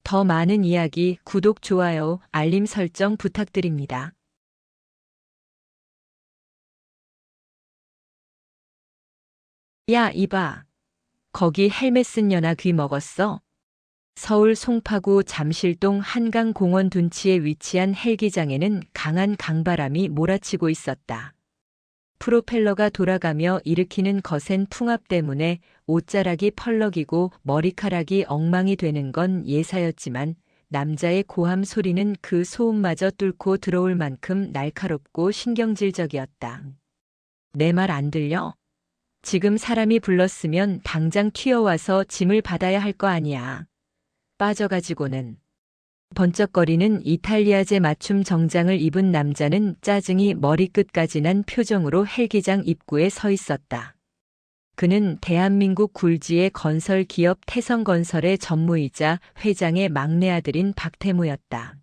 더 많은 이야기, 구독, 좋아요, 알림 설정 부탁드립니다. 야, 이봐. 거기 헬멧 쓴 년아 귀 먹었어? 서울 송파구 잠실동 한강공원 둔치에 위치한 헬기장에는 강한 강바람이 몰아치고 있었다. 프로펠러가 돌아가며 일으키는 거센 풍압 때문에 옷자락이 펄럭이고 머리카락이 엉망이 되는 건 예사였지만 남자의 고함 소리는 그 소음마저 뚫고 들어올 만큼 날카롭고 신경질적이었다. 내 말 안 들려? 지금 사람이 불렀으면 당장 튀어와서 짐을 받아야 할 거 아니야. 빠져가지고는. 번쩍거리는 이탈리아제 맞춤 정장을 입은 남자는 짜증이 머리끝까지 난 표정으로 헬기장 입구에 서 있었다. 그는 대한민국 굴지의 건설 기업 태성건설의 전무이자 회장의 막내 아들인 박태무였다.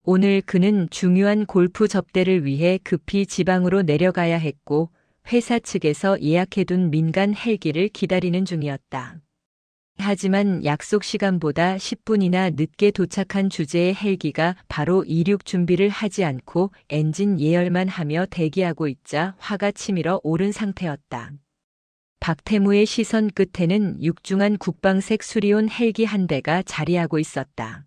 오늘 그는 중요한 골프 접대를 위해 급히 지방으로 내려가야 했고 회사 측에서 예약해둔 민간 헬기를 기다리는 중이었다. 하지만 약속 시간보다 10분이나 늦게 도착한 주제의 헬기가 바로 이륙 준비를 하지 않고 엔진 예열만 하며 대기하고 있자 화가 치밀어 오른 상태였다. 박태무의 시선 끝에는 육중한 국방색 수리온 헬기 한 대가 자리하고 있었다.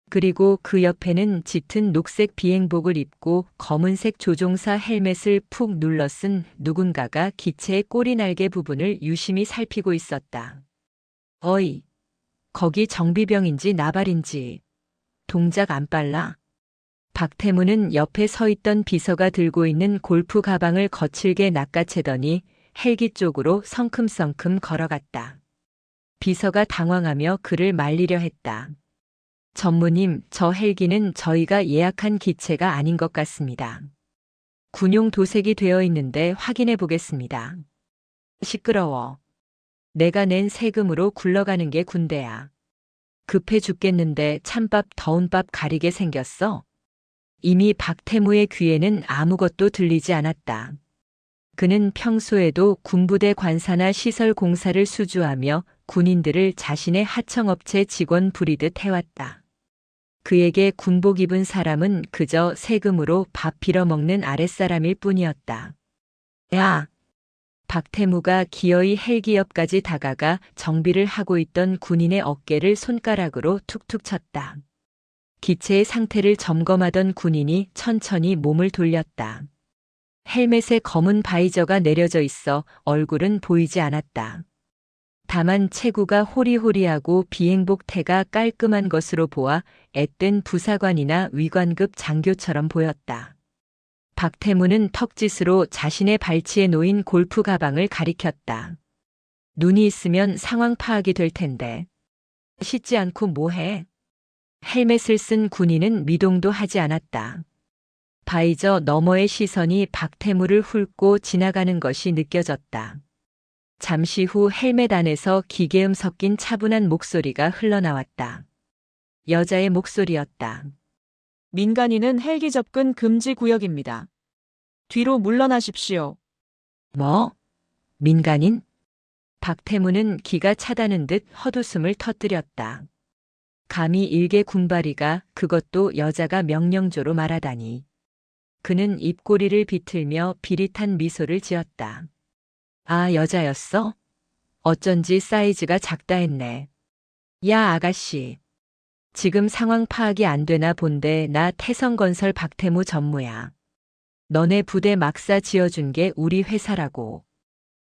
그리고 그 옆에는 짙은 녹색 비행복을 입고 검은색 조종사 헬멧을 푹 눌러 쓴 누군가가 기체의 꼬리 날개 부분을 유심히 살피고 있었다. 어이, 거기 정비병인지 나발인지 동작 안 빨라? 박태무는 옆에 서 있던 비서가 들고 있는 골프 가방을 거칠게 낚아채더니 헬기 쪽으로 성큼성큼 걸어갔다. 비서가 당황하며 그를 말리려 했다. 전무님, 저 헬기는 저희가 예약한 기체가 아닌 것 같습니다. 군용 도색이 되어 있는데 확인해 보겠습니다. 시끄러워. 내가 낸 세금으로 굴러가는 게 군대야. 급해 죽겠는데 찬밥 더운 밥 가리게 생겼어? 이미 박태무의 귀에는 아무것도 들리지 않았다. 그는 평소에도 군부대 관사나 시설 공사를 수주하며 군인들을 자신의 하청업체 직원 부리듯 해왔다. 그에게 군복 입은 사람은 그저 세금으로 밥 빌어먹는 아랫사람일 뿐이었다. 야! 박태무가 기어이 헬기 옆까지 다가가 정비를 하고 있던 군인의 어깨를 손가락으로 툭툭 쳤다. 기체의 상태를 점검하던 군인이 천천히 몸을 돌렸다. 헬멧에 검은 바이저가 내려져 있어 얼굴은 보이지 않았다. 다만 체구가 호리호리하고 비행복 태가 깔끔한 것으로 보아 앳된 부사관이나 위관급 장교처럼 보였다. 박태무는 턱짓으로 자신의 발치에 놓인 골프 가방을 가리켰다. 눈이 있으면 상황 파악이 될 텐데. 씻지 않고 뭐해? 헬멧을 쓴 군인은 미동도 하지 않았다. 바이저 너머의 시선이 박태무를 훑고 지나가는 것이 느껴졌다. 잠시 후 헬멧 안에서 기계음 섞인 차분한 목소리가 흘러나왔다. 여자의 목소리였다. 민간인은 헬기 접근 금지 구역입니다. 뒤로 물러나십시오. 뭐? 민간인? 박태무는 기가 차다는 듯 헛웃음을 터뜨렸다. 감히 일개 군바리가 그것도 여자가 명령조로 말하다니. 그는 입꼬리를 비틀며 비릿한 미소를 지었다. 아, 여자였어? 어쩐지 사이즈가 작다 했네. 야, 아가씨. 지금 상황 파악이 안 되나 본데 나 태성건설 박태무 전무야. 너네 부대 막사 지어준 게 우리 회사라고.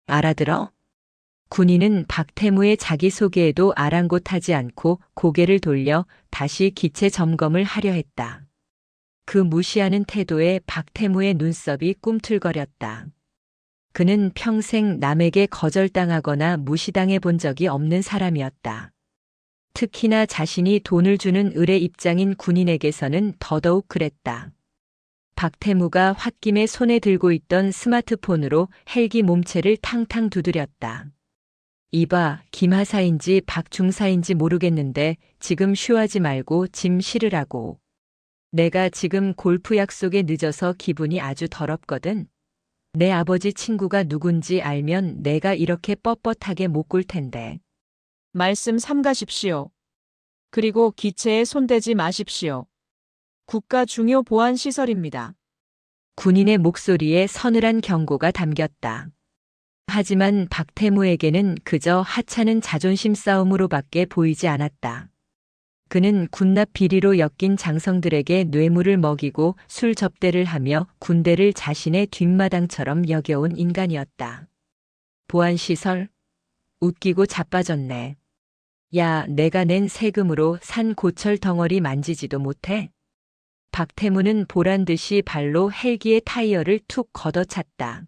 알아들어? 군인은 박태무의 자기소개에도 아랑곳하지 않고 고개를 돌려 다시 기체 점검을 하려 했다. 그 무시하는 태도에 박태무의 눈썹이 꿈틀거렸다. 그는 평생 남에게 거절당하거나 무시당해 본 적이 없는 사람이었다. 특히나 자신이 돈을 주는 을의 입장인 군인에게서는 더더욱 그랬다. 박태무가 홧김에 손에 들고 있던 스마트폰으로 헬기 몸체를 탕탕 두드렸다. 이봐, 김하사인지 박중사인지 모르겠는데 지금 쉬하지 말고 짐 실으라고. 내가 지금 골프 약속에 늦어서 기분이 아주 더럽거든. 내 아버지 친구가 누군지 알면 내가 이렇게 뻣뻣하게 못 굴 텐데. 말씀 삼가십시오. 그리고 기체에 손대지 마십시오. 국가 중요 보안 시설입니다. 군인의 목소리에 서늘한 경고가 담겼다. 하지만 박태무에게는 그저 하찮은 자존심 싸움으로밖에 보이지 않았다. 그는 군납 비리로 엮인 장성들에게 뇌물을 먹이고 술 접대를 하며 군대를 자신의 뒷마당처럼 여겨온 인간이었다. 보안시설? 웃기고 자빠졌네. 야, 내가 낸 세금으로 산 고철 덩어리 만지지도 못해? 박태무는 보란듯이 발로 헬기의 타이어를 툭 걷어찼다.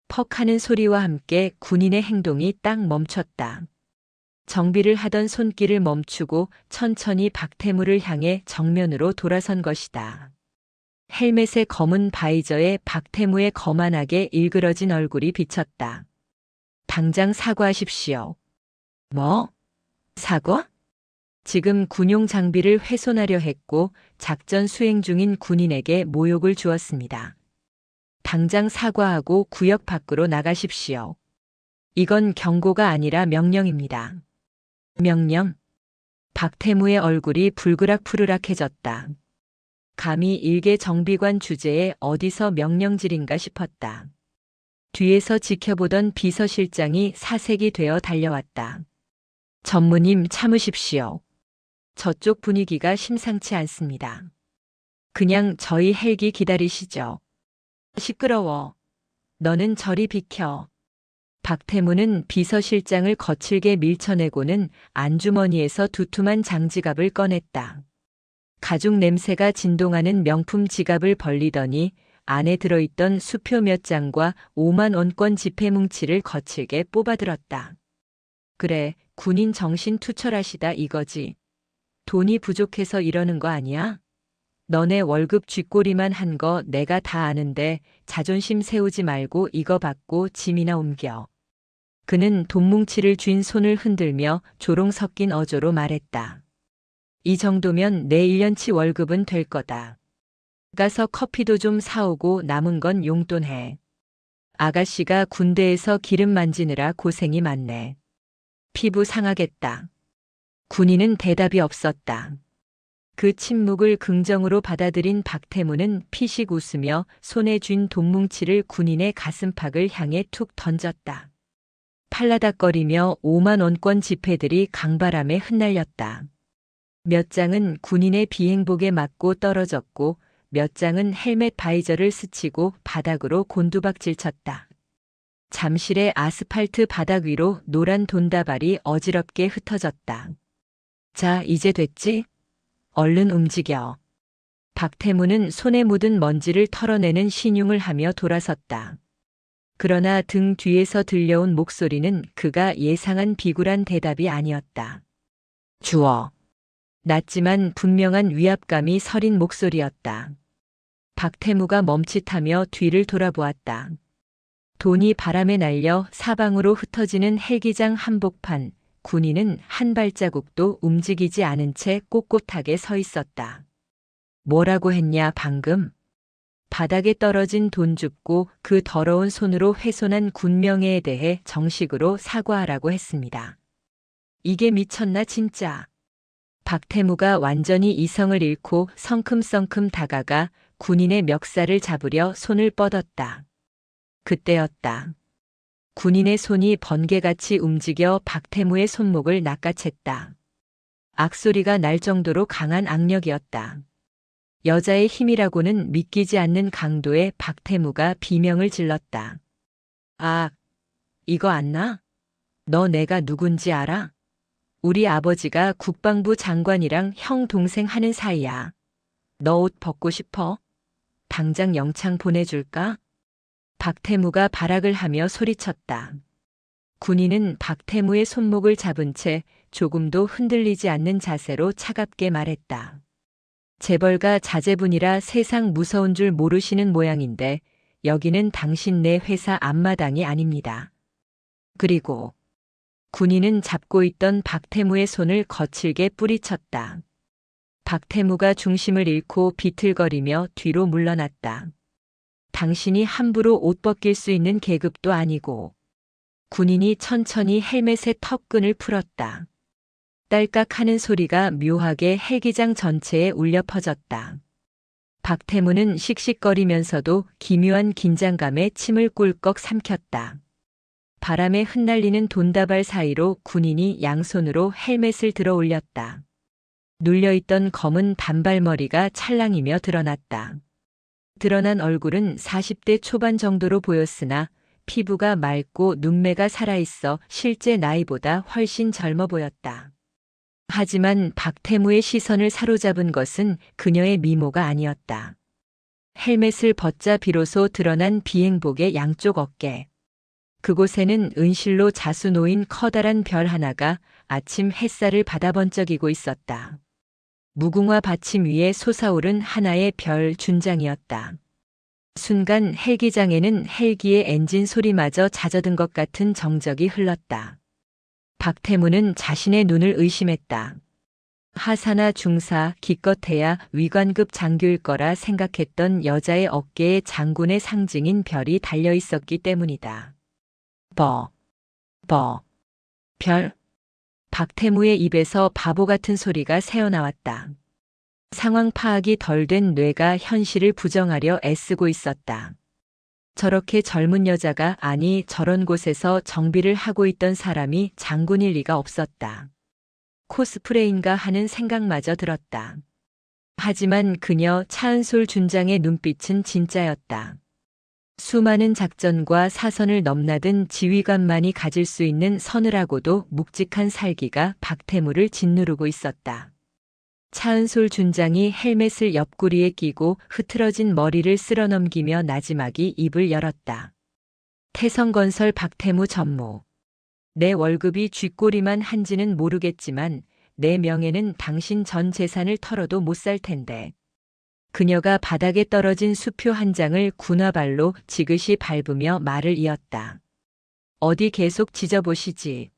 퍽 하는 소리와 함께 군인의 행동이 딱 멈췄다. 정비를 하던 손길을 멈추고 천천히 박태무를 향해 정면으로 돌아선 것이다. 헬멧의 검은 바이저에 박태무의 거만하게 일그러진 얼굴이 비쳤다. 당장 사과하십시오. 뭐? 사과? 지금 군용 장비를 훼손하려 했고 작전 수행 중인 군인에게 모욕을 주었습니다. 당장 사과하고 구역 밖으로 나가십시오. 이건 경고가 아니라 명령입니다. 명령? 박태무의 얼굴이 불그락푸르락해졌다. 감히 일개 정비관 주제에 어디서 명령질인가 싶었다. 뒤에서 지켜보던 비서실장이 사색이 되어 달려왔다. 전무님 참으십시오. 저쪽 분위기가 심상치 않습니다. 그냥 저희 헬기 기다리시죠. 시끄러워. 너는 저리 비켜. 박태무는 비서실장을 거칠게 밀쳐내고는 안주머니에서 두툼한 장지갑을 꺼냈다. 가죽 냄새가 진동하는 명품 지갑을 벌리더니 안에 들어있던 수표 몇 장과 5만 원권 지폐 뭉치를 거칠게 뽑아들었다. 그래, 군인 정신 투철하시다 이거지. 돈이 부족해서 이러는 거 아니야? 너네 월급 쥐꼬리만 한 거 내가 다 아는데 자존심 세우지 말고 이거 받고 짐이나 옮겨. 그는 돈뭉치를 쥔 손을 흔들며 조롱 섞인 어조로 말했다. 이 정도면 내 1년치 월급은 될 거다. 가서 커피도 좀 사오고 남은 건 용돈 해. 아가씨가 군대에서 기름 만지느라 고생이 많네. 피부 상하겠다. 군인은 대답이 없었다. 그 침묵을 긍정으로 받아들인 박태무는 피식 웃으며 손에 쥔 돈뭉치를 군인의 가슴팍을 향해 툭 던졌다. 팔라닥거리며 5만 원권 지폐들이 강바람에 흩날렸다. 몇 장은 군인의 비행복에 맞고 떨어졌고 몇 장은 헬멧 바이저를 스치고 바닥으로 곤두박질 쳤다. 잠실의 아스팔트 바닥 위로 노란 돈다발이 어지럽게 흩어졌다. 자, 이제 됐지? 얼른 움직여. 박태무는 손에 묻은 먼지를 털어내는 신용을 하며 돌아섰다. 그러나 등 뒤에서 들려온 목소리는 그가 예상한 비굴한 대답이 아니었다. 주어. 낮지만 분명한 위압감이 서린 목소리였다. 박태무가 멈칫하며 뒤를 돌아보았다. 돈이 바람에 날려 사방으로 흩어지는 헬기장 한복판, 군인은 한 발자국도 움직이지 않은 채 꼿꼿하게 서 있었다. 뭐라고 했냐 방금? 바닥에 떨어진 돈 줍고 그 더러운 손으로 훼손한 군명예에 대해 정식으로 사과하라고 했습니다. 이게 미쳤나 진짜. 박태무가 완전히 이성을 잃고 성큼성큼 다가가 군인의 멱살을 잡으려 손을 뻗었다. 그때였다. 군인의 손이 번개같이 움직여 박태무의 손목을 낚아챘다. 악소리가 날 정도로 강한 악력이었다. 여자의 힘이라고는 믿기지 않는 강도의 박태무가 비명을 질렀다. 아, 이거 안 나? 너 내가 누군지 알아? 우리 아버지가 국방부 장관이랑 형 동생 하는 사이야. 너 옷 벗고 싶어? 당장 영창 보내줄까? 박태무가 발악을 하며 소리쳤다. 군인은 박태무의 손목을 잡은 채 조금도 흔들리지 않는 자세로 차갑게 말했다. 재벌가 자제분이라 세상 무서운 줄 모르시는 모양인데 여기는 당신네 회사 앞마당이 아닙니다. 그리고 군인은 잡고 있던 박태무의 손을 거칠게 뿌리쳤다. 박태무가 중심을 잃고 비틀거리며 뒤로 물러났다. 당신이 함부로 옷 벗길 수 있는 계급도 아니고. 군인이 천천히 헬멧의 턱끈을 풀었다. 딸깍 하는 소리가 묘하게 헬기장 전체에 울려 퍼졌다. 박태무는 씩씩거리면서도 기묘한 긴장감에 침을 꿀꺽 삼켰다. 바람에 흩날리는 돈다발 사이로 군인이 양손으로 헬멧을 들어 올렸다. 눌려있던 검은 단발머리가 찰랑이며 드러났다. 드러난 얼굴은 40대 초반 정도로 보였으나 피부가 맑고 눈매가 살아있어 실제 나이보다 훨씬 젊어 보였다. 하지만 박태무의 시선을 사로잡은 것은 그녀의 미모가 아니었다. 헬멧을 벗자 비로소 드러난 비행복의 양쪽 어깨. 그곳에는 은실로 자수 놓인 커다란 별 하나가 아침 햇살을 받아 번쩍이고 있었다. 무궁화 받침 위에 솟아오른 하나의 별 준장이었다. 순간 헬기장에는 헬기의 엔진 소리마저 잦아든 것 같은 정적이 흘렀다. 박태무는 자신의 눈을 의심했다. 하사나 중사, 기껏해야 위관급 장교일 거라 생각했던 여자의 어깨에 장군의 상징인 별이 달려 있었기 때문이다. 별. 박태무의 입에서 바보 같은 소리가 새어나왔다. 상황 파악이 덜 된 뇌가 현실을 부정하려 애쓰고 있었다. 저렇게 젊은 여자가, 아니 저런 곳에서 정비를 하고 있던 사람이 장군일 리가 없었다. 코스프레인가 하는 생각마저 들었다. 하지만 그녀 차은솔 준장의 눈빛은 진짜였다. 수많은 작전과 사선을 넘나든 지휘관만이 가질 수 있는 서늘하고도 묵직한 살기가 박태무를 짓누르고 있었다. 차은솔 준장이 헬멧을 옆구리에 끼고 흐트러진 머리를 쓸어넘기며 나지막이 입을 열었다. 태성건설 박태무 전무. 내 월급이 쥐꼬리만 한지는 모르겠지만 내 명예는 당신 전 재산을 털어도 못 살 텐데. 그녀가 바닥에 떨어진 수표 한 장을 군화발로 지그시 밟으며 말을 이었다. 어디 계속 지져보시지.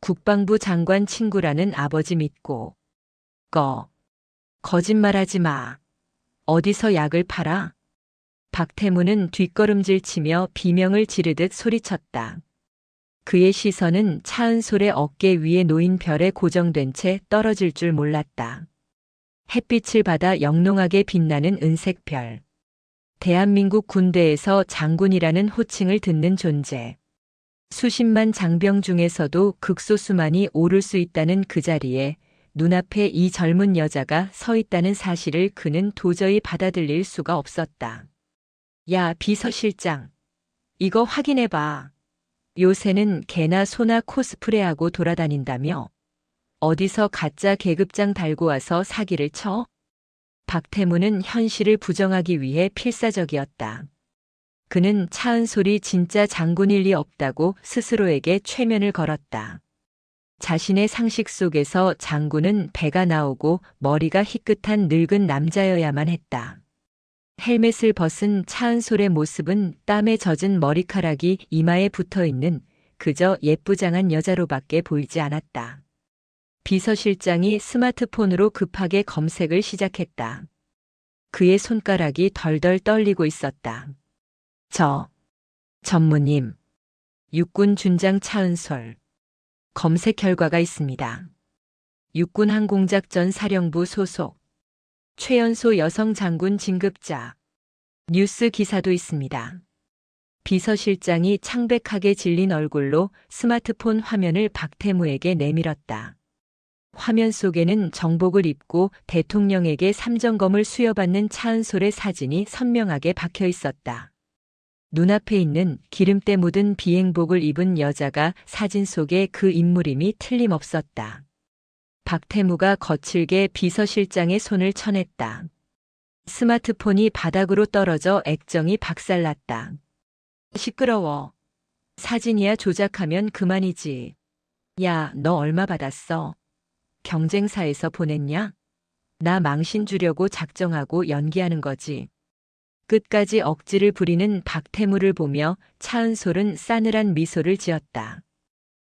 국방부 장관 친구라는 아버지 믿고. 거짓말하지 마. 어디서 약을 팔아? 박태무는 뒷걸음질 치며 비명을 지르듯 소리쳤다. 그의 시선은 차은솔의 어깨 위에 놓인 별에 고정된 채 떨어질 줄 몰랐다. 햇빛을 받아 영롱하게 빛나는 은색 별. 대한민국 군대에서 장군이라는 호칭을 듣는 존재. 수십만 장병 중에서도 극소수만이 오를 수 있다는 그 자리에 눈앞에 이 젊은 여자가 서 있다는 사실을 그는 도저히 받아들일 수가 없었다. 야, 비서실장. 이거 확인해봐. 요새는 개나 소나 코스프레하고 돌아다닌다며? 어디서 가짜 계급장 달고 와서 사기를 쳐? 박태무는 현실을 부정하기 위해 필사적이었다. 그는 차은솔이 진짜 장군일 리 없다고 스스로에게 최면을 걸었다. 자신의 상식 속에서 장군은 배가 나오고 머리가 희끗한 늙은 남자여야만 했다. 헬멧을 벗은 차은솔의 모습은 땀에 젖은 머리카락이 이마에 붙어있는 그저 예쁘장한 여자로밖에 보이지 않았다. 비서실장이 스마트폰으로 급하게 검색을 시작했다. 그의 손가락이 덜덜 떨리고 있었다. 전무님. 육군 준장 차은솔. 검색 결과가 있습니다. 육군항공작전 사령부 소속. 최연소 여성 장군 진급자. 뉴스 기사도 있습니다. 비서실장이 창백하게 질린 얼굴로 스마트폰 화면을 박태무에게 내밀었다. 화면 속에는 정복을 입고 대통령에게 삼정검을 수여받는 차은솔의 사진이 선명하게 박혀 있었다. 눈앞에 있는 기름때 묻은 비행복을 입은 여자가 사진 속의 그 인물임이 틀림없었다. 박태무가 거칠게 비서실장의 손을 쳐냈다. 스마트폰이 바닥으로 떨어져 액정이 박살났다. 시끄러워. 사진이야 조작하면 그만이지. 야, 너 얼마 받았어? 경쟁사에서 보냈냐? 나 망신 주려고 작정하고 연기하는 거지. 끝까지 억지를 부리는 박태무를 보며 차은솔은 싸늘한 미소를 지었다.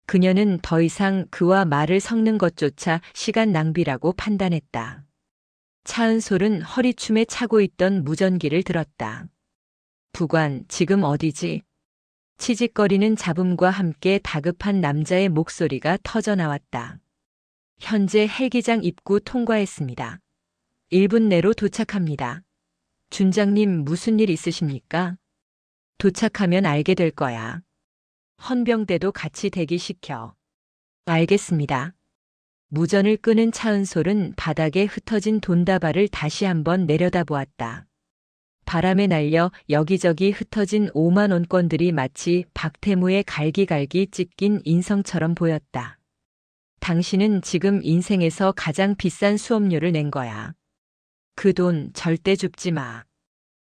그녀는 더 이상 그와 말을 섞는 것조차 시간 낭비라고 판단했다. 차은솔은 허리춤에 차고 있던 무전기를 들었다. 부관, 지금 어디지? 치직거리는 잡음과 함께 다급한 남자의 목소리가 터져 나왔다. 현재 헬기장 입구 통과했습니다. 1분 내로 도착합니다. 준장님 무슨 일 있으십니까? 도착하면 알게 될 거야. 헌병대도 같이 대기시켜. 알겠습니다. 무전을 끄는 차은솔은 바닥에 흩어진 돈다발을 다시 한번 내려다보았다. 바람에 날려 여기저기 흩어진 5만 원권들이 마치 박태무의 갈기갈기 찢긴 인성처럼 보였다. 당신은 지금 인생에서 가장 비싼 수업료를 낸 거야. 그 돈 절대 줍지 마.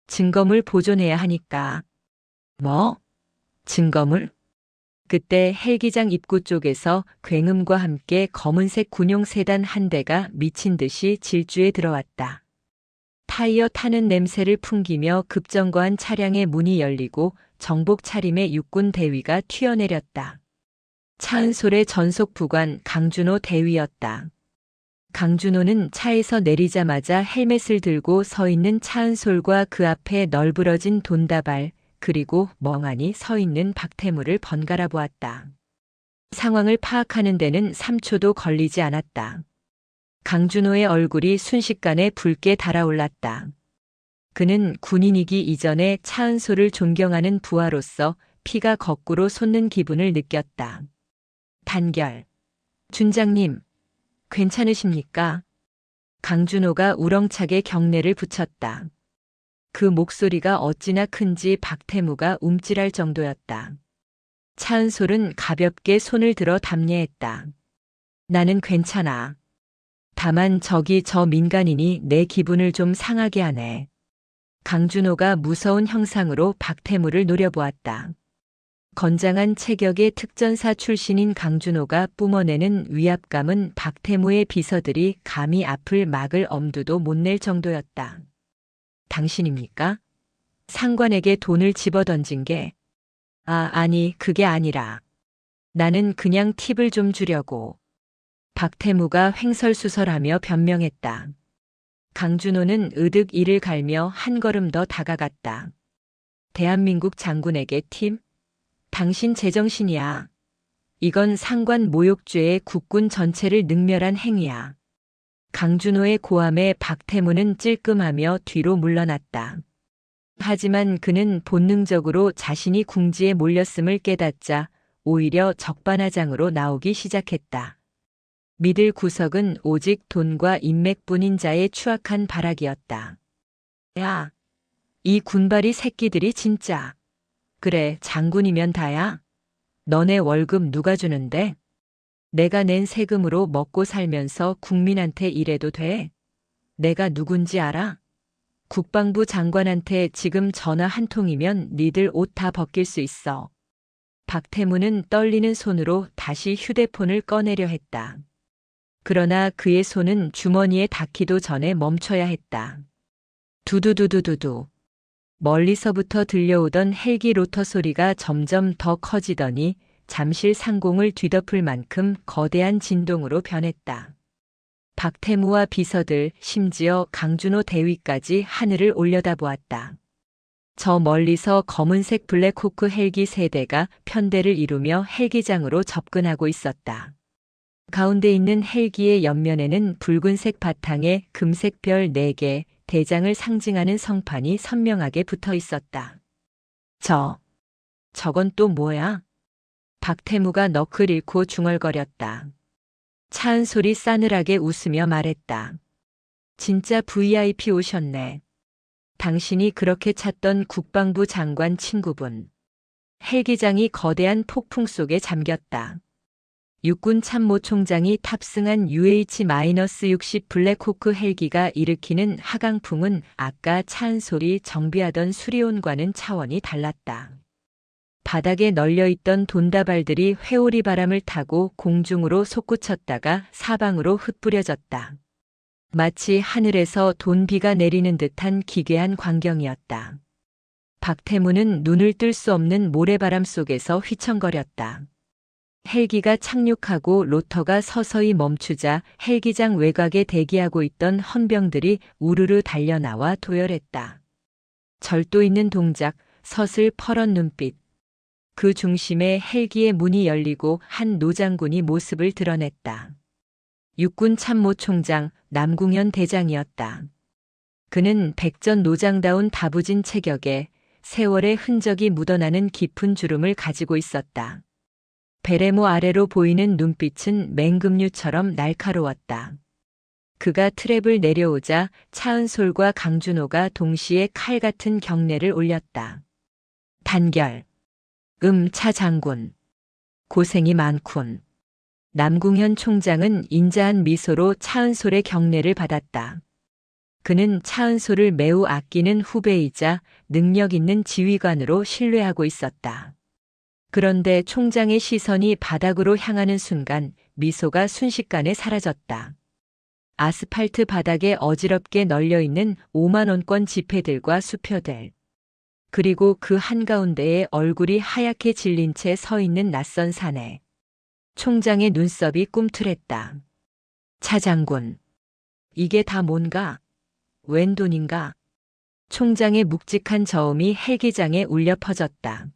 증거물 보존해야 하니까. 뭐? 증거물? 그때 헬기장 입구 쪽에서 굉음과 함께 검은색 군용 세단 한 대가 미친 듯이 질주해 들어왔다. 타이어 타는 냄새를 풍기며 급정거한 차량의 문이 열리고 정복 차림의 육군 대위가 튀어내렸다. 차은솔의 전속 부관 강준호 대위였다. 강준호는 차에서 내리자마자 헬멧을 들고 서 있는 차은솔과 그 앞에 널브러진 돈다발, 그리고 멍하니 서 있는 박태무를 번갈아 보았다. 상황을 파악하는 데는 3초도 걸리지 않았다. 강준호의 얼굴이 순식간에 붉게 달아올랐다. 그는 군인이기 이전에 차은솔을 존경하는 부하로서 피가 거꾸로 솟는 기분을 느꼈다. 단결. 준장님, 괜찮으십니까? 강준호가 우렁차게 경례를 붙였다. 그 목소리가 어찌나 큰지 박태무가 움찔할 정도였다. 차은솔은 가볍게 손을 들어 담례했다. 나는 괜찮아. 다만 저기 저 민간인이 내 기분을 좀 상하게 하네. 강준호가 무서운 형상으로 박태무를 노려보았다. 건장한 체격의 특전사 출신인 강준호가 뿜어내는 위압감은 박태무의 비서들이 감히 앞을 막을 엄두도 못 낼 정도였다. 당신입니까? 상관에게 돈을 집어던진 게. 아니, 그게 아니라. 나는 그냥 팁을 좀 주려고. 박태무가 횡설수설하며 변명했다. 강준호는 으득 이를 갈며 한 걸음 더 다가갔다. 대한민국 장군에게 팁? 당신 제정신이야. 이건 상관 모욕죄의 국군 전체를 능멸한 행위야. 강준호의 고함에 박태무는 찔끔하며 뒤로 물러났다. 하지만 그는 본능적으로 자신이 궁지에 몰렸음을 깨닫자 오히려 적반하장으로 나오기 시작했다. 믿을 구석은 오직 돈과 인맥뿐인 자의 추악한 발악이었다. 야, 이 군발이 새끼들이 진짜. 그래, 장군이면 다야. 너네 월급 누가 주는데? 내가 낸 세금으로 먹고 살면서 국민한테 일해도 돼? 내가 누군지 알아? 국방부 장관한테 지금 전화 한 통이면 니들 옷 다 벗길 수 있어. 박태무는 떨리는 손으로 다시 휴대폰을 꺼내려 했다. 그러나 그의 손은 주머니에 닿기도 전에 멈춰야 했다. 두두두두두두. 멀리서부터 들려오던 헬기 로터 소리가 점점 더 커지더니 잠실 상공을 뒤덮을 만큼 거대한 진동으로 변했다. 박태무와 비서들, 심지어 강준호 대위까지 하늘을 올려다보았다. 저 멀리서 검은색 블랙호크 헬기 3대가 편대를 이루며 헬기장으로 접근하고 있었다. 가운데 있는 헬기의 옆면에는 붉은색 바탕에 금색 별 4개, 대장을 상징하는 성판이 선명하게 붙어 있었다. 저건 또 뭐야? 박태무가 너클 잃고 중얼거렸다. 차은솔이 싸늘하게 웃으며 말했다. 진짜 VIP 오셨네. 당신이 그렇게 찾던 국방부 장관 친구분. 헬기장이 거대한 폭풍 속에 잠겼다. 육군 참모총장이 탑승한 UH-60 블랙호크 헬기가 일으키는 하강풍은 아까 차은솔이 정비하던 수리온과는 차원이 달랐다. 바닥에 널려있던 돈다발들이 회오리 바람을 타고 공중으로 솟구쳤다가 사방으로 흩뿌려졌다. 마치 하늘에서 돈비가 내리는 듯한 기괴한 광경이었다. 박태무는 눈을 뜰 수 없는 모래바람 속에서 휘청거렸다. 헬기가 착륙하고 로터가 서서히 멈추자 헬기장 외곽에 대기하고 있던 헌병들이 우르르 달려나와 도열했다. 절도 있는 동작, 서슬 퍼런 눈빛. 그 중심에 헬기의 문이 열리고 한 노장군이 모습을 드러냈다. 육군참모총장 남궁현 대장이었다. 그는 백전노장다운 다부진 체격에 세월의 흔적이 묻어나는 깊은 주름을 가지고 있었다. 베레모 아래로 보이는 눈빛은 맹금류처럼 날카로웠다. 그가 트랩을 내려오자 차은솔과 강준호가 동시에 칼 같은 경례를 올렸다. 단결. 차 장군. 고생이 많군. 남궁현 총장은 인자한 미소로 차은솔의 경례를 받았다. 그는 차은솔을 매우 아끼는 후배이자 능력 있는 지휘관으로 신뢰하고 있었다. 그런데 총장의 시선이 바닥으로 향하는 순간 미소가 순식간에 사라졌다. 아스팔트 바닥에 어지럽게 널려있는 5만원권 지폐들과 수표들. 그리고 그 한가운데에 얼굴이 하얗게 질린 채 서 있는 낯선 사내. 총장의 눈썹이 꿈틀했다. 차 장군. 이게 다 뭔가? 웬 돈인가? 총장의 묵직한 저음이 헬기장에 울려 퍼졌다.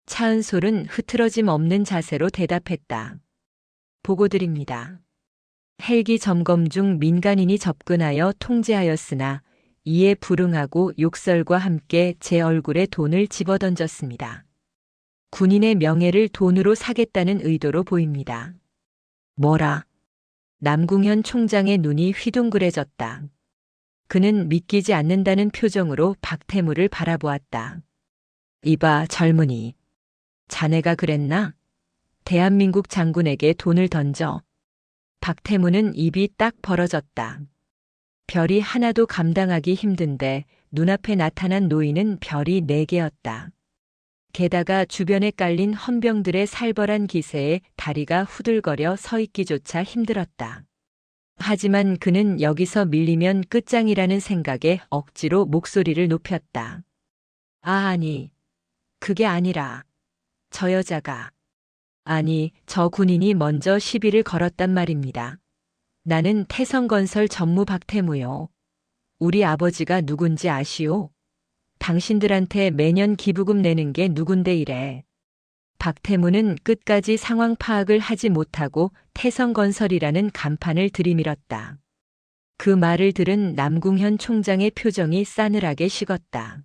차은솔은 흐트러짐 없는 자세로 대답했다. 보고드립니다. 헬기 점검 중 민간인이 접근하여 통제하였으나 이에 불응하고 욕설과 함께 제 얼굴에 돈을 집어던졌습니다. 군인의 명예를 돈으로 사겠다는 의도로 보입니다. 뭐라? 남궁현 총장의 눈이 휘둥그레졌다. 그는 믿기지 않는다는 표정으로 박태무를 바라보았다. 이봐 젊은이. 자네가 그랬나? 대한민국 장군에게 돈을 던져. 박태무는 입이 딱 벌어졌다. 별이 하나도 감당하기 힘든데 눈앞에 나타난 노인은 별이 4개였다. 게다가 주변에 깔린 헌병들의 살벌한 기세에 다리가 후들거려 서 있기조차 힘들었다. 하지만 그는 여기서 밀리면 끝장이라는 생각에 억지로 목소리를 높였다. 아니, 그게 아니라 저 여자가, 아니, 저 군인이 먼저 시비를 걸었단 말입니다. 나는 태성건설 전무 박태무요. 우리 아버지가 누군지 아시오? 당신들한테 매년 기부금 내는 게 누군데 이래. 박태무는 끝까지 상황 파악을 하지 못하고 태성건설이라는 간판을 들이밀었다. 그 말을 들은 남궁현 총장의 표정이 싸늘하게 식었다.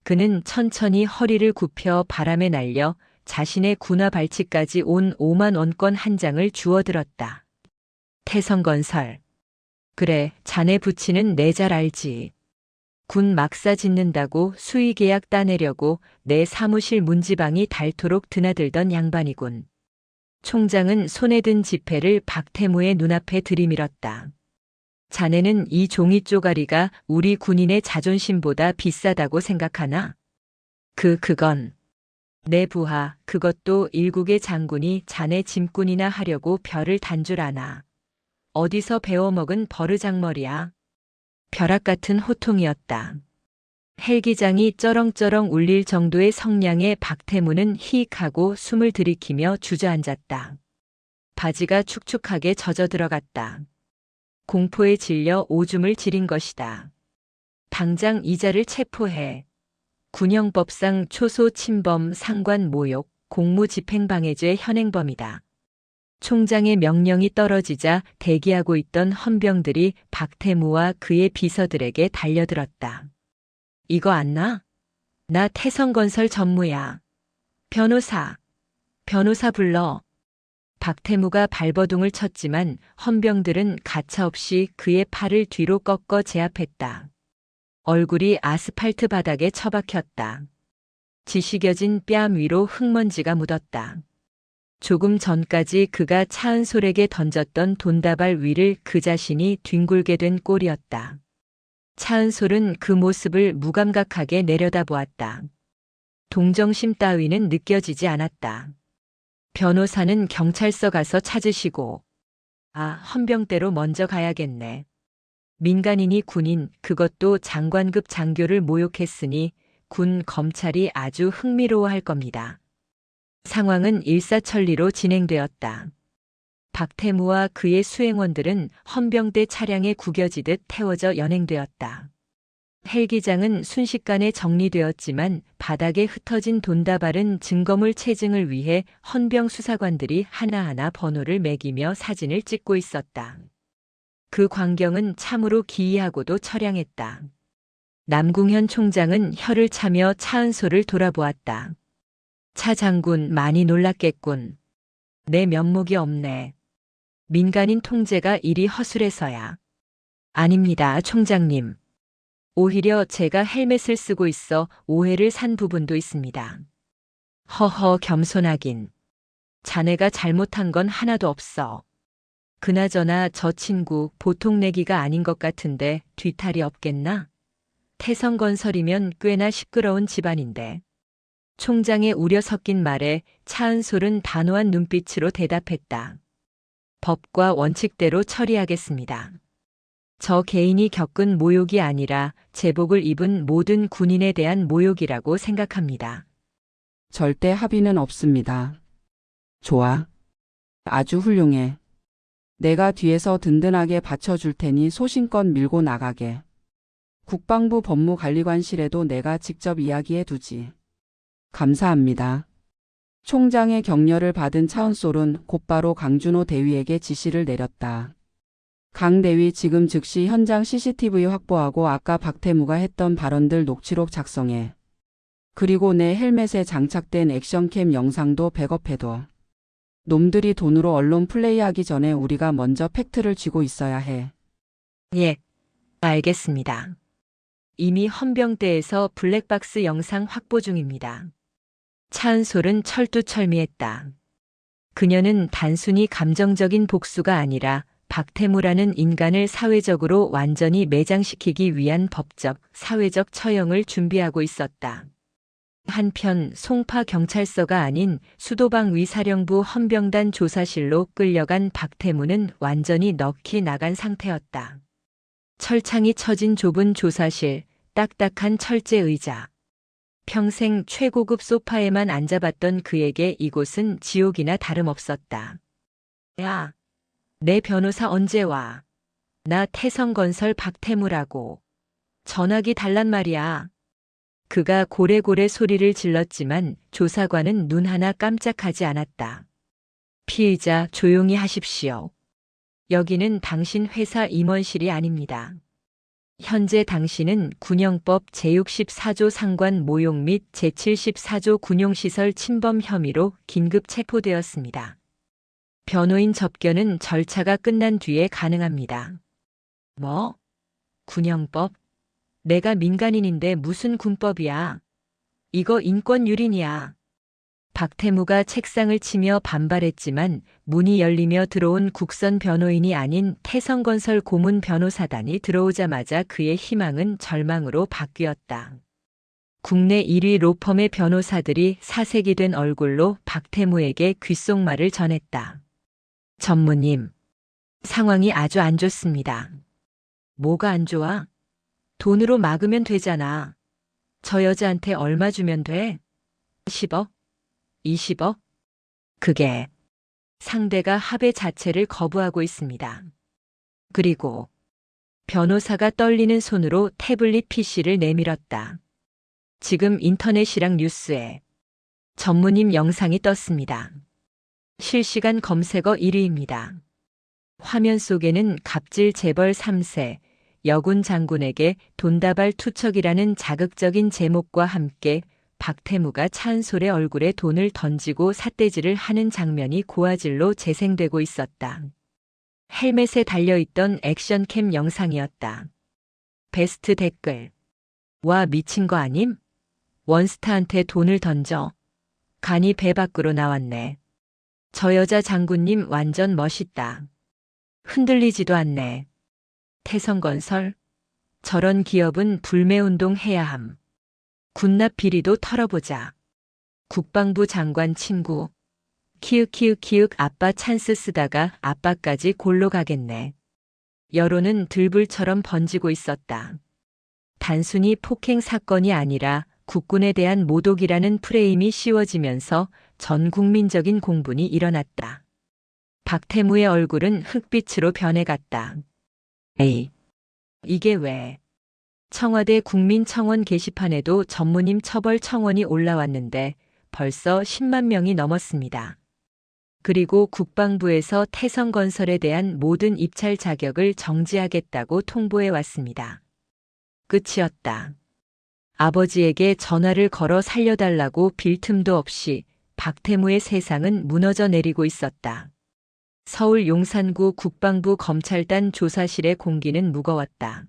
그는 천천히 허리를 굽혀 바람에 날려 자신의 군화 발치까지 온 5만원권 한 장을 주워들었다. 태성건설. 그래, 자네 부치는 내 잘 알지. 군 막사 짓는다고 수의계약 따내려고 내 사무실 문지방이 닳도록 드나들던 양반이군. 총장은 손에 든 지폐를 박태무의 눈앞에 들이밀었다. 자네는 이 종이 쪼가리가 우리 군인의 자존심보다 비싸다고 생각하나? 그건 내 부하, 그것도 일국의 장군이 자네 짐꾼이나 하려고 별을 단 줄 아나. 어디서 배워먹은 버르장머리야. 벼락 같은 호통이었다. 헬기장이 쩌렁쩌렁 울릴 정도의 성량의 박태무는 히익하고 숨을 들이키며 주저앉았다. 바지가 축축하게 젖어 들어갔다. 공포에 질려 오줌을 지린 것이다. 당장 이자를 체포해. 군형법상 초소 침범 상관 모욕 공무집행방해죄 현행범이다. 총장의 명령이 떨어지자 대기하고 있던 헌병들이 박태무와 그의 비서들에게 달려들었다. 이거 안 나? 나 태성건설 전무야. 변호사 불러. 박태무가 발버둥을 쳤지만 헌병들은 가차없이 그의 팔을 뒤로 꺾어 제압했다. 얼굴이 아스팔트 바닥에 처박혔다. 지식여진 뺨 위로 흙먼지가 묻었다. 조금 전까지 그가 차은솔에게 던졌던 돈다발 위를 그 자신이 뒹굴게 된 꼴이었다. 차은솔은 그 모습을 무감각하게 내려다보았다. 동정심 따위는 느껴지지 않았다. 변호사는 경찰서 가서 찾으시고. 헌병대로 먼저 가야겠네. 민간인이 군인, 그것도 장관급 장교를 모욕했으니 군 검찰이 아주 흥미로워할 겁니다. 상황은 일사천리로 진행되었다. 박태무와 그의 수행원들은 헌병대 차량에 구겨지듯 태워져 연행되었다. 헬기장은 순식간에 정리되었지만 바닥에 흩어진 돈다발은 증거물 체증을 위해 헌병 수사관들이 하나하나 번호를 매기며 사진을 찍고 있었다. 그 광경은 참으로 기이하고도 처량했다. 남궁현 총장은 혀를 차며 차은소를 돌아보았다. 차 장군 많이 놀랐겠군. 내 면목이 없네. 민간인 통제가 이리 허술해서야. 아닙니다, 총장님. 오히려 제가 헬멧을 쓰고 있어 오해를 산 부분도 있습니다. 허허, 겸손하긴. 자네가 잘못한 건 하나도 없어. 그나저나 저 친구 보통 내기가 아닌 것 같은데 뒤탈이 없겠나? 태성건설이면 꽤나 시끄러운 집안인데. 총장의 우려 섞인 말에 차은솔은 단호한 눈빛으로 대답했다. 법과 원칙대로 처리하겠습니다. 저 개인이 겪은 모욕이 아니라 제복을 입은 모든 군인에 대한 모욕이라고 생각합니다. 절대 합의는 없습니다. 좋아. 아주 훌륭해. 내가 뒤에서 든든하게 받쳐줄 테니 소신껏 밀고 나가게. 국방부 법무관리관실에도 내가 직접 이야기해 두지. 감사합니다. 총장의 격려를 받은 차은솔은 곧바로 강준호 대위에게 지시를 내렸다. 강 대위 지금 즉시 현장 CCTV 확보하고 아까 박태무가 했던 발언들 녹취록 작성해. 그리고 내 헬멧에 장착된 액션캠 영상도 백업해둬. 놈들이 돈으로 언론 플레이하기 전에 우리가 먼저 팩트를 쥐고 있어야 해. 예, 알겠습니다. 이미 헌병대에서 블랙박스 영상 확보 중입니다. 차은솔은 철두철미했다. 그녀는 단순히 감정적인 복수가 아니라 박태무라는 인간을 사회적으로 완전히 매장시키기 위한 법적, 사회적 처형을 준비하고 있었다. 한편 송파 경찰서가 아닌 수도방 위사령부 헌병단 조사실로 끌려간 박태무는 완전히 넋이 나간 상태였다. 철창이 쳐진 좁은 조사실, 딱딱한 철제 의자. 평생 최고급 소파에만 앉아봤던 그에게 이곳은 지옥이나 다름없었다. 야, 내 변호사 언제 와? 나 태성건설 박태무라고. 전화기 달란 말이야. 그가 고래고래 소리를 질렀지만 조사관은 눈 하나 깜짝하지 않았다. 피의자 조용히 하십시오. 여기는 당신 회사 임원실이 아닙니다. 현재 당신은 군형법 제64조 상관 모욕 및 제74조 군용시설 침범 혐의로 긴급 체포되었습니다. 변호인 접견은 절차가 끝난 뒤에 가능합니다. 뭐? 군형법? 내가 민간인인데 무슨 군법이야? 이거 인권유린이야. 박태무가 책상을 치며 반발했지만 문이 열리며 들어온 국선 변호인이 아닌 태성건설 고문 변호사단이 들어오자마자 그의 희망은 절망으로 바뀌었다. 국내 1위 로펌의 변호사들이 사색이 된 얼굴로 박태무에게 귓속말을 전했다. 전무님, 상황이 아주 안 좋습니다. 뭐가 안 좋아? 돈으로 막으면 되잖아. 저 여자한테 얼마 주면 돼? 10억? 20억? 그게 상대가 합의 자체를 거부하고 있습니다. 그리고 변호사가 떨리는 손으로 태블릿 PC를 내밀었다. 지금 인터넷이랑 뉴스에 전무님 영상이 떴습니다. 실시간 검색어 1위입니다. 화면 속에는 갑질 재벌 3세, 여군 장군에게 돈다발 투척이라는 자극적인 제목과 함께 박태무가 차은솔의 얼굴에 돈을 던지고 삿대질을 하는 장면이 고화질로 재생되고 있었다. 헬멧에 달려있던 액션캠 영상이었다. 베스트 댓글. 와, 미친 거 아님? 원스타한테 돈을 던져. 간이 배 밖으로 나왔네. 저 여자 장군님 완전 멋있다. 흔들리지도 않네. 태성건설? 저런 기업은 불매운동 해야 함. 군납 비리도 털어보자. 국방부 장관 친구. 키읔키읔키읔 아빠 찬스 쓰다가 아빠까지 골로 가겠네. 여론은 들불처럼 번지고 있었다. 단순히 폭행 사건이 아니라 국군에 대한 모독이라는 프레임이 씌워지면서 전 국민적인 공분이 일어났다. 박태무의 얼굴은 흑빛으로 변해갔다. 에이, 이게 왜? 청와대 국민청원 게시판에도 전무님 처벌 청원이 올라왔는데 벌써 10만 명이 넘었습니다. 그리고 국방부에서 태성건설에 대한 모든 입찰 자격을 정지하겠다고 통보해 왔습니다. 끝이었다. 아버지에게 전화를 걸어 살려달라고 빌 틈도 없이 박태무의 세상은 무너져 내리고 있었다. 서울 용산구 국방부 검찰단 조사실의 공기는 무거웠다.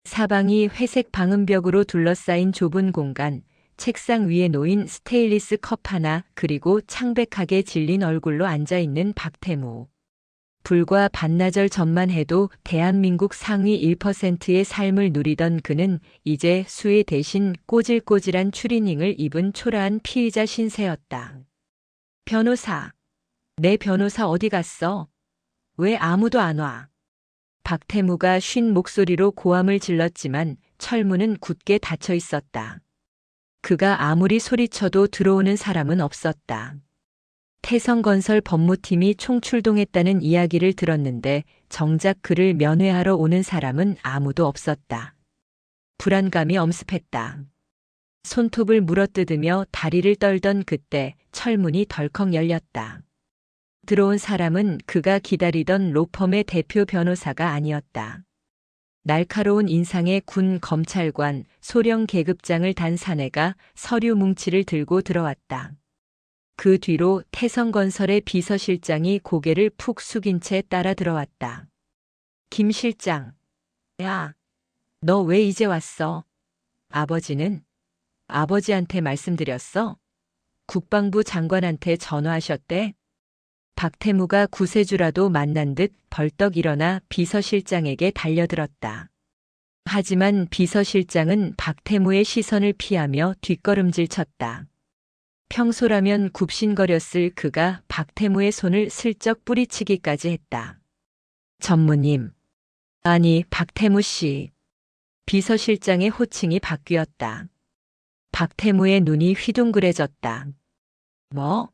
사방이 회색 방음벽으로 둘러싸인 좁은 공간, 책상 위에 놓인 스테인리스 컵 하나, 그리고 창백하게 질린 얼굴로 앉아있는 박태무. 불과 반나절 전만 해도 대한민국 상위 1%의 삶을 누리던 그는 이제 수의 대신 꼬질꼬질한 추리닝을 입은 초라한 피의자 신세였다. 변호사. 내 변호사 어디 갔어? 왜 아무도 안 와? 박태무가 쉰 목소리로 고함을 질렀지만 철문은 굳게 닫혀 있었다. 그가 아무리 소리쳐도 들어오는 사람은 없었다. 태성건설 법무팀이 총출동했다는 이야기를 들었는데 정작 그를 면회하러 오는 사람은 아무도 없었다. 불안감이 엄습했다. 손톱을 물어뜯으며 다리를 떨던 그때 철문이 덜컥 열렸다. 들어온 사람은 그가 기다리던 로펌의 대표 변호사가 아니었다. 날카로운 인상의 군 검찰관, 소령 계급장을 단 사내가 서류 뭉치를 들고 들어왔다. 그 뒤로 태성건설의 비서실장이 고개를 푹 숙인 채 따라 들어왔다. 김 실장. 야, 너 왜 이제 왔어? 아버지는? 아버지한테 말씀드렸어? 국방부 장관한테 전화하셨대? 박태무가 구세주라도 만난 듯 벌떡 일어나 비서실장에게 달려들었다. 하지만 비서실장은 박태무의 시선을 피하며 뒷걸음질 쳤다. 평소라면 굽신거렸을 그가 박태무의 손을 슬쩍 뿌리치기까지 했다. 전무님. 아니, 박태무 씨. 비서실장의 호칭이 바뀌었다. 박태무의 눈이 휘둥그레졌다. 뭐?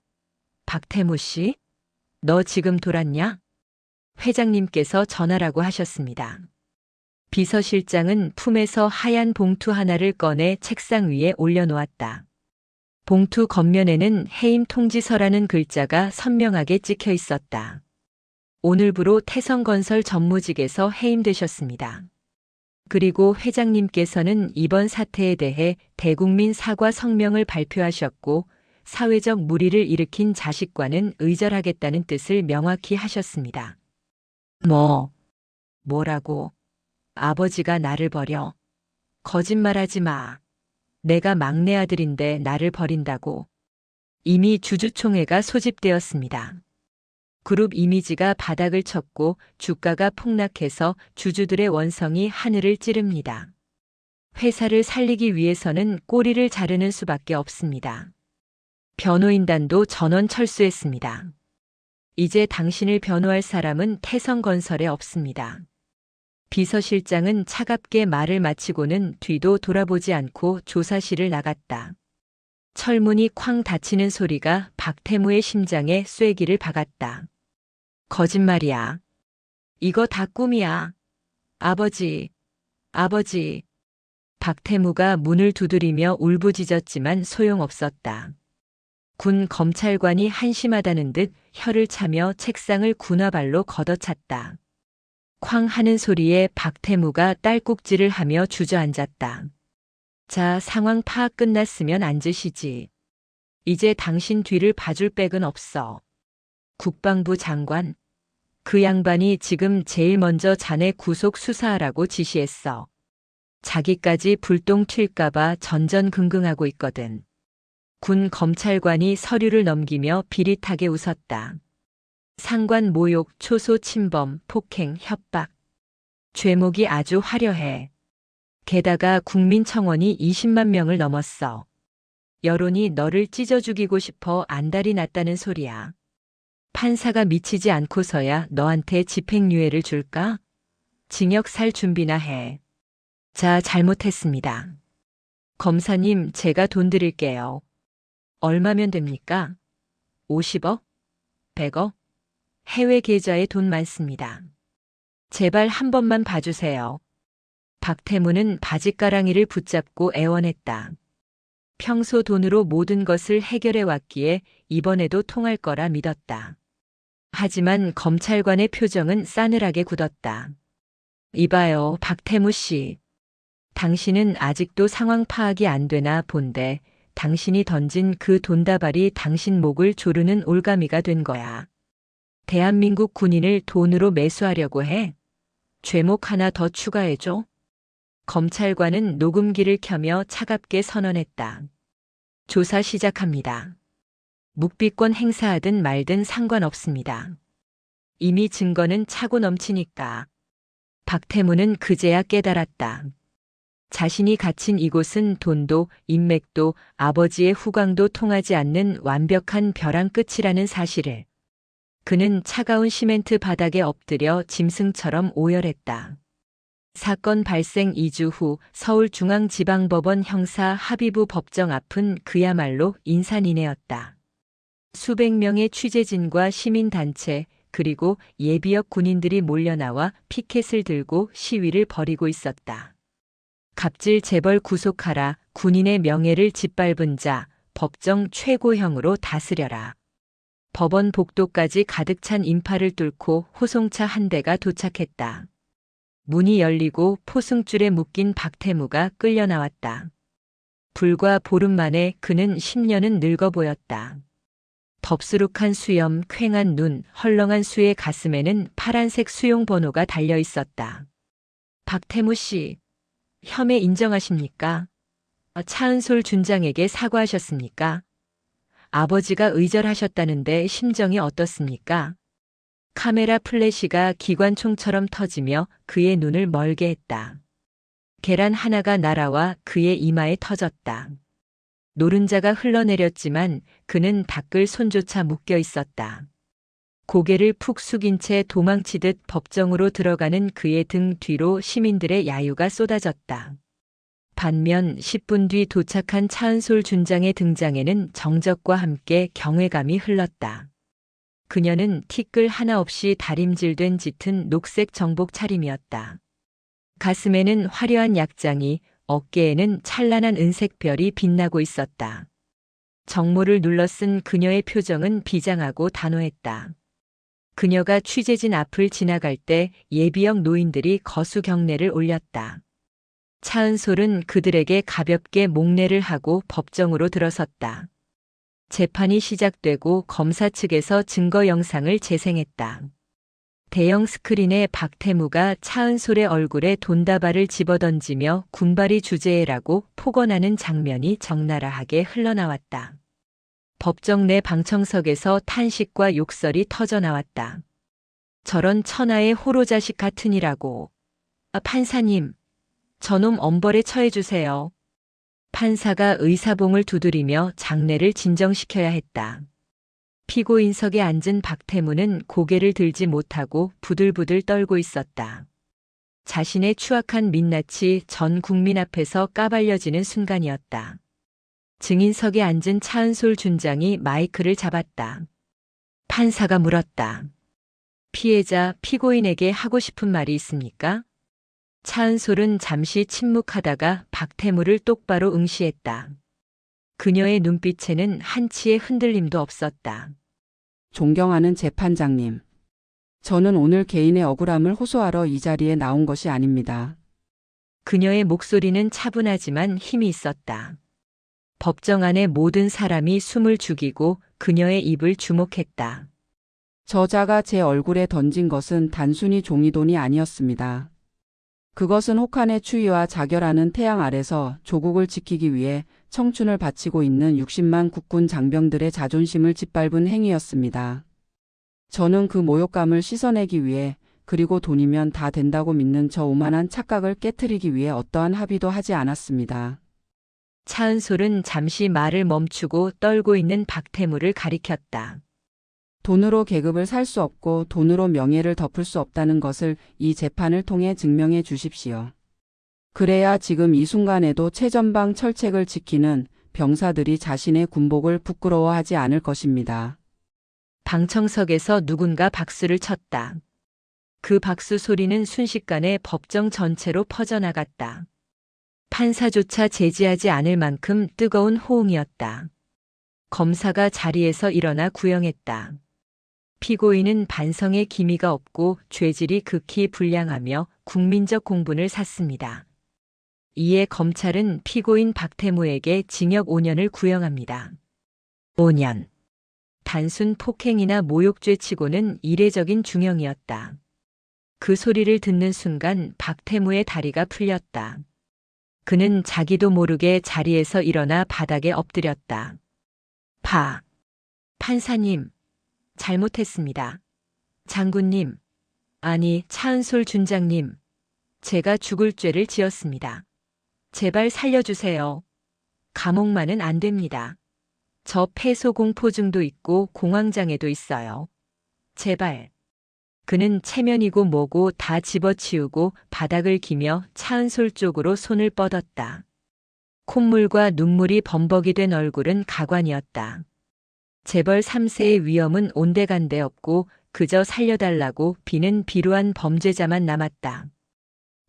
박태무 씨? 너 지금 돌았냐? 회장님께서 전화라고 하셨습니다. 비서실장은 품에서 하얀 봉투 하나를 꺼내 책상 위에 올려놓았다. 봉투 겉면에는 해임 통지서라는 글자가 선명하게 찍혀 있었다. 오늘부로 태성건설 전무직에서 해임되셨습니다. 그리고 회장님께서는 이번 사태에 대해 대국민 사과 성명을 발표하셨고 사회적 물의를 일으킨 자식과는 의절하겠다는 뜻을 명확히 하셨습니다. 뭐라고? 아버지가 나를 버려? 거짓말하지 마. 내가 막내 아들인데 나를 버린다고. 이미 주주총회가 소집되었습니다. 그룹 이미지가 바닥을 쳤고 주가가 폭락해서 주주들의 원성이 하늘을 찌릅니다. 회사를 살리기 위해서는 꼬리를 자르는 수밖에 없습니다. 변호인단도 전원 철수했습니다. 이제 당신을 변호할 사람은 태성건설에 없습니다. 비서실장은 차갑게 말을 마치고는 뒤도 돌아보지 않고 조사실을 나갔다. 철문이 쾅 닫히는 소리가 박태무의 심장에 쐐기를 박았다. 거짓말이야. 이거 다 꿈이야. 아버지. 박태무가 문을 두드리며 울부짖었지만 소용없었다. 군 검찰관이 한심하다는 듯 혀를 차며 책상을 군화발로 걷어찼다. 쾅 하는 소리에 박태무가 딸꾹질을 하며 주저앉았다. 자, 상황 파악 끝났으면 앉으시지. 이제 당신 뒤를 봐줄 백은 없어. 국방부 장관. 그 양반이 지금 제일 먼저 자네 구속 수사하라고 지시했어. 자기까지 불똥 튈까봐 전전긍긍하고 있거든. 군 검찰관이 서류를 넘기며 비릿하게 웃었다. 상관 모욕, 초소 침범, 폭행, 협박. 죄목이 아주 화려해. 게다가 국민청원이 20만 명을 넘었어. 여론이 너를 찢어 죽이고 싶어 안달이 났다는 소리야. 판사가 미치지 않고서야 너한테 집행유예를 줄까? 징역 살 준비나 해. 자, 잘못했습니다. 검사님, 제가 돈 드릴게요. 얼마면 됩니까? 50억? 100억? 해외 계좌에 돈 많습니다. 제발 한 번만 봐주세요. 박태무는 바짓가랑이를 붙잡고 애원했다. 평소 돈으로 모든 것을 해결해 왔기에 이번에도 통할 거라 믿었다. 하지만 검찰관의 표정은 싸늘하게 굳었다. 이봐요, 박태무 씨. 당신은 아직도 상황 파악이 안 되나 본데 당신이 던진 그 돈다발이 당신 목을 조르는 올가미가 된 거야. 대한민국 군인을 돈으로 매수하려고 해? 죄목 하나 더 추가해줘. 검찰관은 녹음기를 켜며 차갑게 선언했다. 조사 시작합니다. 묵비권 행사하든 말든 상관없습니다. 이미 증거는 차고 넘치니까. 박태무는 그제야 깨달았다. 자신이 갇힌 이곳은 돈도 인맥도 아버지의 후광도 통하지 않는 완벽한 벼랑 끝이라는 사실을. 그는 차가운 시멘트 바닥에 엎드려 짐승처럼 오열했다. 사건 발생 2주 후 서울중앙지방법원 형사 합의부 법정 앞은 그야말로 인산인해였다. 수백 명의 취재진과 시민단체 그리고 예비역 군인들이 몰려나와 피켓을 들고 시위를 벌이고 있었다. 갑질 재벌 구속하라, 군인의 명예를 짓밟은 자, 법정 최고형으로 다스려라. 법원 복도까지 가득 찬 인파를 뚫고 호송차 한 대가 도착했다. 문이 열리고 포승줄에 묶인 박태무가 끌려 나왔다. 불과 보름 만에 그는 10년은 늙어 보였다. 덥수룩한 수염, 퀭한 눈, 헐렁한 수의 가슴에는 파란색 수용 번호가 달려 있었다. 박태무 씨, 혐의 인정하십니까? 차은솔 준장에게 사과하셨습니까? 아버지가 의절하셨다는데 심정이 어떻습니까? 카메라 플래시가 기관총처럼 터지며 그의 눈을 멀게 했다. 계란 하나가 날아와 그의 이마에 터졌다. 노른자가 흘러내렸지만 그는 닦을 손조차 묶여 있었다. 고개를 푹 숙인 채 도망치듯 법정으로 들어가는 그의 등 뒤로 시민들의 야유가 쏟아졌다. 반면 10분 뒤 도착한 차은솔 준장의 등장에는 정적과 함께 경외감이 흘렀다. 그녀는 티끌 하나 없이 다림질된 짙은 녹색 정복 차림이었다. 가슴에는 화려한 약장이, 어깨에는 찬란한 은색 별이 빛나고 있었다. 정모를 눌러쓴 그녀의 표정은 비장하고 단호했다. 그녀가 취재진 앞을 지나갈 때 예비역 노인들이 거수 경례를 올렸다. 차은솔은 그들에게 가볍게 목례를 하고 법정으로 들어섰다. 재판이 시작되고 검사 측에서 증거 영상을 재생했다. 대형 스크린에 박태무가 차은솔의 얼굴에 돈다발을 집어던지며 군발이 주제해라고 폭언하는 장면이 적나라하게 흘러나왔다. 법정 내 방청석에서 탄식과 욕설이 터져나왔다. 저런 천하의 호로자식 같으니라고. 판사님, 저놈 엄벌에 처해주세요. 판사가 의사봉을 두드리며 장례를 진정시켜야 했다. 피고인석에 앉은 박태무는 고개를 들지 못하고 부들부들 떨고 있었다. 자신의 추악한 민낯이 전 국민 앞에서 까발려지는 순간이었다. 증인석에 앉은 차은솔 준장이 마이크를 잡았다. 판사가 물었다. 피해자, 피고인에게 하고 싶은 말이 있습니까? 차은솔은 잠시 침묵하다가 박태무를 똑바로 응시했다. 그녀의 눈빛에는 한치의 흔들림도 없었다. 존경하는 재판장님. 저는 오늘 개인의 억울함을 호소하러 이 자리에 나온 것이 아닙니다. 그녀의 목소리는 차분하지만 힘이 있었다. 법정 안의 모든 사람이 숨을 죽이고 그녀의 입을 주목했다. 저자가 제 얼굴에 던진 것은 단순히 종이돈이 아니었습니다. 그것은 혹한의 추위와 자결하는 태양 아래서 조국을 지키기 위해 청춘을 바치고 있는 60만 국군 장병들의 자존심을 짓밟은 행위였습니다. 저는 그 모욕감을 씻어내기 위해 그리고 돈이면 다 된다고 믿는 저 오만한 착각을 깨트리기 위해 어떠한 합의도 하지 않았습니다. 차은솔은 잠시 말을 멈추고 떨고 있는 박태무를 가리켰다. 돈으로 계급을 살 수 없고 돈으로 명예를 덮을 수 없다는 것을 이 재판을 통해 증명해 주십시오. 그래야 지금 이 순간에도 최전방 철책을 지키는 병사들이 자신의 군복을 부끄러워하지 않을 것입니다. 방청석에서 누군가 박수를 쳤다. 그 박수 소리는 순식간에 법정 전체로 퍼져나갔다. 판사조차 제지하지 않을 만큼 뜨거운 호응이었다. 검사가 자리에서 일어나 구형했다. 피고인은 반성의 기미가 없고 죄질이 극히 불량하며 국민적 공분을 샀습니다. 이에 검찰은 피고인 박태무에게 징역 5년을 구형합니다. 5년. 단순 폭행이나 모욕죄 치고는 이례적인 중형이었다. 그 소리를 듣는 순간 박태무의 다리가 풀렸다. 그는 자기도 모르게 자리에서 일어나 바닥에 엎드렸다. 판사님, 잘못했습니다. 장군님, 아니 차은솔 준장님, 제가 죽을 죄를 지었습니다. 제발 살려주세요. 감옥만은 안 됩니다. 저 폐소공포증도 있고 공황장애도 있어요. 제발. 그는 체면이고 뭐고 다 집어치우고 바닥을 기며 차은솔 쪽으로 손을 뻗었다. 콧물과 눈물이 범벅이 된 얼굴은 가관이었다. 재벌 3세의 위험은 온데간데 없고 그저 살려달라고 비는 비루한 범죄자만 남았다.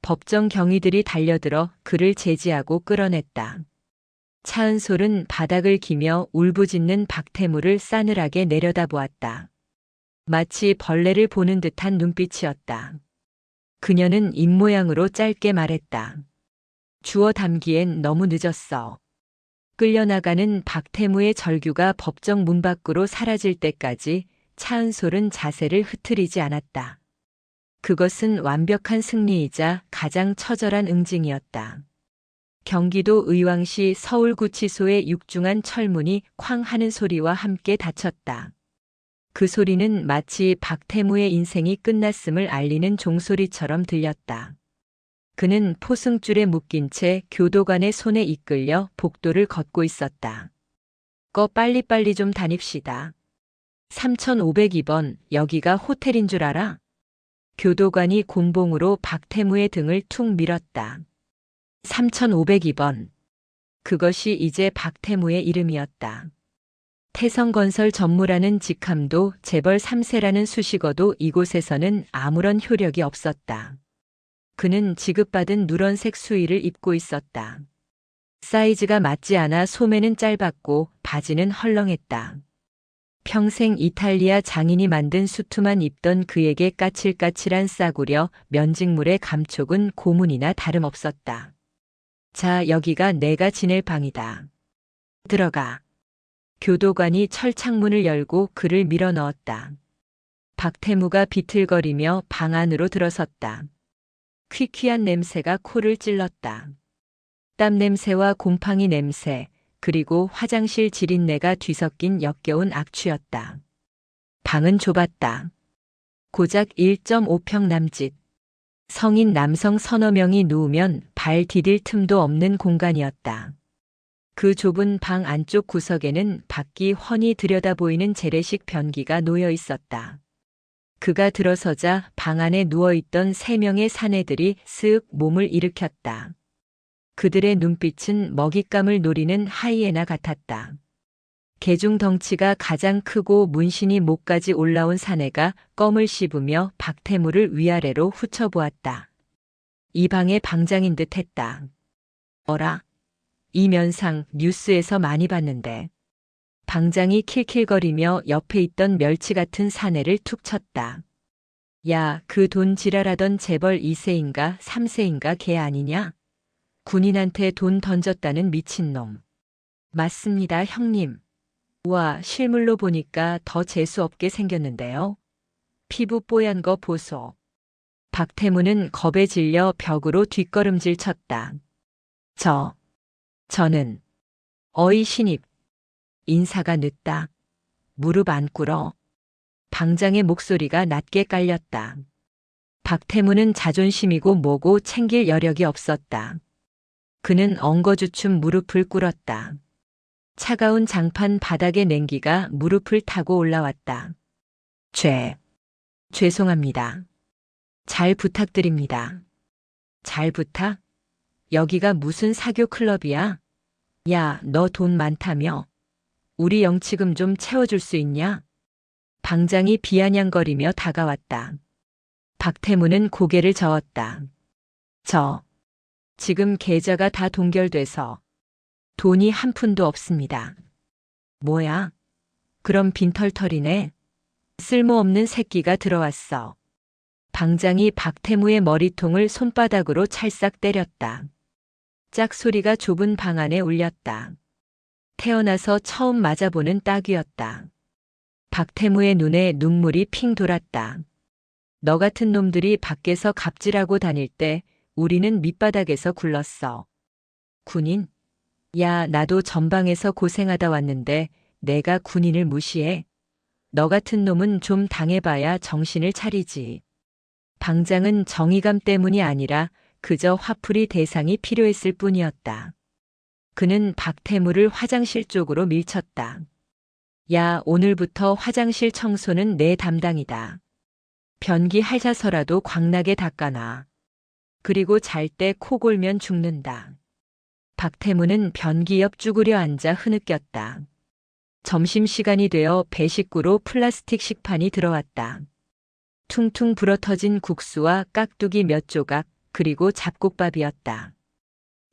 법정 경위들이 달려들어 그를 제지하고 끌어냈다. 차은솔은 바닥을 기며 울부짖는 박태무를 싸늘하게 내려다보았다. 마치 벌레를 보는 듯한 눈빛이었다. 그녀는 입모양으로 짧게 말했다. 주워 담기엔 너무 늦었어. 끌려나가는 박태무의 절규가 법정 문 밖으로 사라질 때까지 차은솔은 자세를 흐트리지 않았다. 그것은 완벽한 승리이자 가장 처절한 응징이었다. 경기도 의왕시 서울구치소의 육중한 철문이 쾅 하는 소리와 함께 닫혔다. 그 소리는 마치 박태무의 인생이 끝났음을 알리는 종소리처럼 들렸다. 그는 포승줄에 묶인 채 교도관의 손에 이끌려 복도를 걷고 있었다. 빨리빨리 좀 다닙시다. 3502번, 여기가 호텔인 줄 알아? 교도관이 곤봉으로 박태무의 등을 툭 밀었다. 3502번. 그것이 이제 박태무의 이름이었다. 태성건설 전무라는 직함도 재벌 3세라는 수식어도 이곳에서는 아무런 효력이 없었다. 그는 지급받은 누런색 수의를 입고 있었다. 사이즈가 맞지 않아 소매는 짧았고 바지는 헐렁했다. 평생 이탈리아 장인이 만든 수트만 입던 그에게 까칠까칠한 싸구려 면직물의 감촉은 고문이나 다름없었다. 자, 여기가 내가 지낼 방이다. 들어가. 교도관이 철창문을 열고 그를 밀어 넣었다. 박태무가 비틀거리며 방 안으로 들어섰다. 퀴퀴한 냄새가 코를 찔렀다. 땀 냄새와 곰팡이 냄새, 그리고 화장실 지린내가 뒤섞인 역겨운 악취였다. 방은 좁았다. 고작 1.5평 남짓. 성인 남성 서너 명이 누우면 발 디딜 틈도 없는 공간이었다. 그 좁은 방 안쪽 구석에는 밖이 훤히 들여다보이는 재래식 변기가 놓여 있었다. 그가 들어서자 방 안에 누워있던 3명의 사내들이 쓱 몸을 일으켰다. 그들의 눈빛은 먹잇감을 노리는 하이에나 같았다. 개중 덩치가 가장 크고 문신이 목까지 올라온 사내가 껌을 씹으며 박태무를 위아래로 훑어보았다. 이 방의 방장인 듯 했다. 어라? 이 면상 뉴스에서 많이 봤는데. 방장이 킬킬거리며 옆에 있던 멸치 같은 사내를 툭 쳤다. 야, 그 돈 지랄하던 재벌 2세인가 3세인가 걔 아니냐? 군인한테 돈 던졌다는 미친놈. 맞습니다, 형님. 우와, 실물로 보니까 더 재수없게 생겼는데요. 피부 뽀얀 거 보소. 박태무는 겁에 질려 벽으로 뒷걸음질 쳤다. 저는 어이 신입. 인사가 늦다. 무릎 안 꿇어. 방장의 목소리가 낮게 깔렸다. 박태무는 자존심이고 뭐고 챙길 여력이 없었다. 그는 엉거주춤 무릎을 꿇었다. 차가운 장판 바닥의 냉기가 무릎을 타고 올라왔다. 죄송합니다. 잘 부탁드립니다. 잘 부탁? 여기가 무슨 사교 클럽이야? 야, 너 돈 많다며? 우리 영치금 좀 채워줄 수 있냐? 방장이 비아냥거리며 다가왔다. 박태무는 고개를 저었다. 지금 계좌가 다 동결돼서 돈이 한 푼도 없습니다. 뭐야? 그럼 빈털털이네. 쓸모없는 새끼가 들어왔어. 방장이 박태무의 머리통을 손바닥으로 찰싹 때렸다. 짝 소리가 좁은 방 안에 울렸다. 태어나서 처음 맞아보는 딱이었다. 박태무의 눈에 눈물이 핑 돌았다. 너 같은 놈들이 밖에서 갑질하고 다닐 때 우리는 밑바닥에서 굴렀어. 군인? 야, 나도 전방에서 고생하다 왔는데 내가 군인을 무시해? 너 같은 놈은 좀 당해봐야 정신을 차리지. 방장은 정의감 때문이 아니라 그저 화풀이 대상이 필요했을 뿐이었다. 그는 박태무를 화장실 쪽으로 밀쳤다. 야, 오늘부터 화장실 청소는 내 담당이다. 변기 할자서라도 광나게 닦아놔. 그리고 잘 때 코 골면 죽는다. 박태무는 변기 옆 쭈그려 앉아 흐느꼈다. 점심시간이 되어 배식구로 플라스틱 식판이 들어왔다. 퉁퉁 불어터진 국수와 깍두기 몇 조각, 그리고 잡곡밥이었다.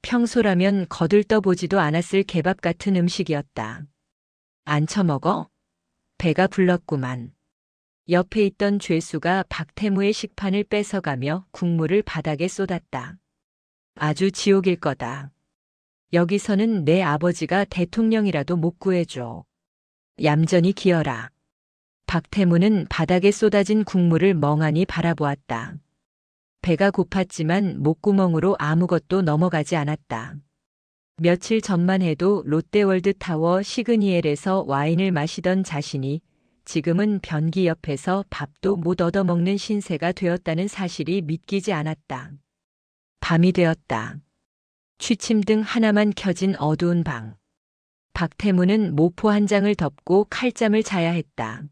평소라면 거들떠보지도 않았을 개밥 같은 음식이었다. 안 처먹어? 배가 불렀구만. 옆에 있던 죄수가 박태무의 식판을 뺏어가며 국물을 바닥에 쏟았다. 아주 지옥일 거다. 여기서는 내 아버지가 대통령이라도 못 구해줘. 얌전히 기어라. 박태무는 바닥에 쏟아진 국물을 멍하니 바라보았다. 배가 고팠지만 목구멍으로 아무것도 넘어가지 않았다. 며칠 전만 해도 롯데월드타워 시그니엘에서 와인을 마시던 자신이 지금은 변기 옆에서 밥도 못 얻어먹는 신세가 되었다는 사실이 믿기지 않았다. 밤이 되었다. 취침등 하나만 켜진 어두운 방. 박태무는 모포 한 장을 덮고 칼잠을 자야 했다.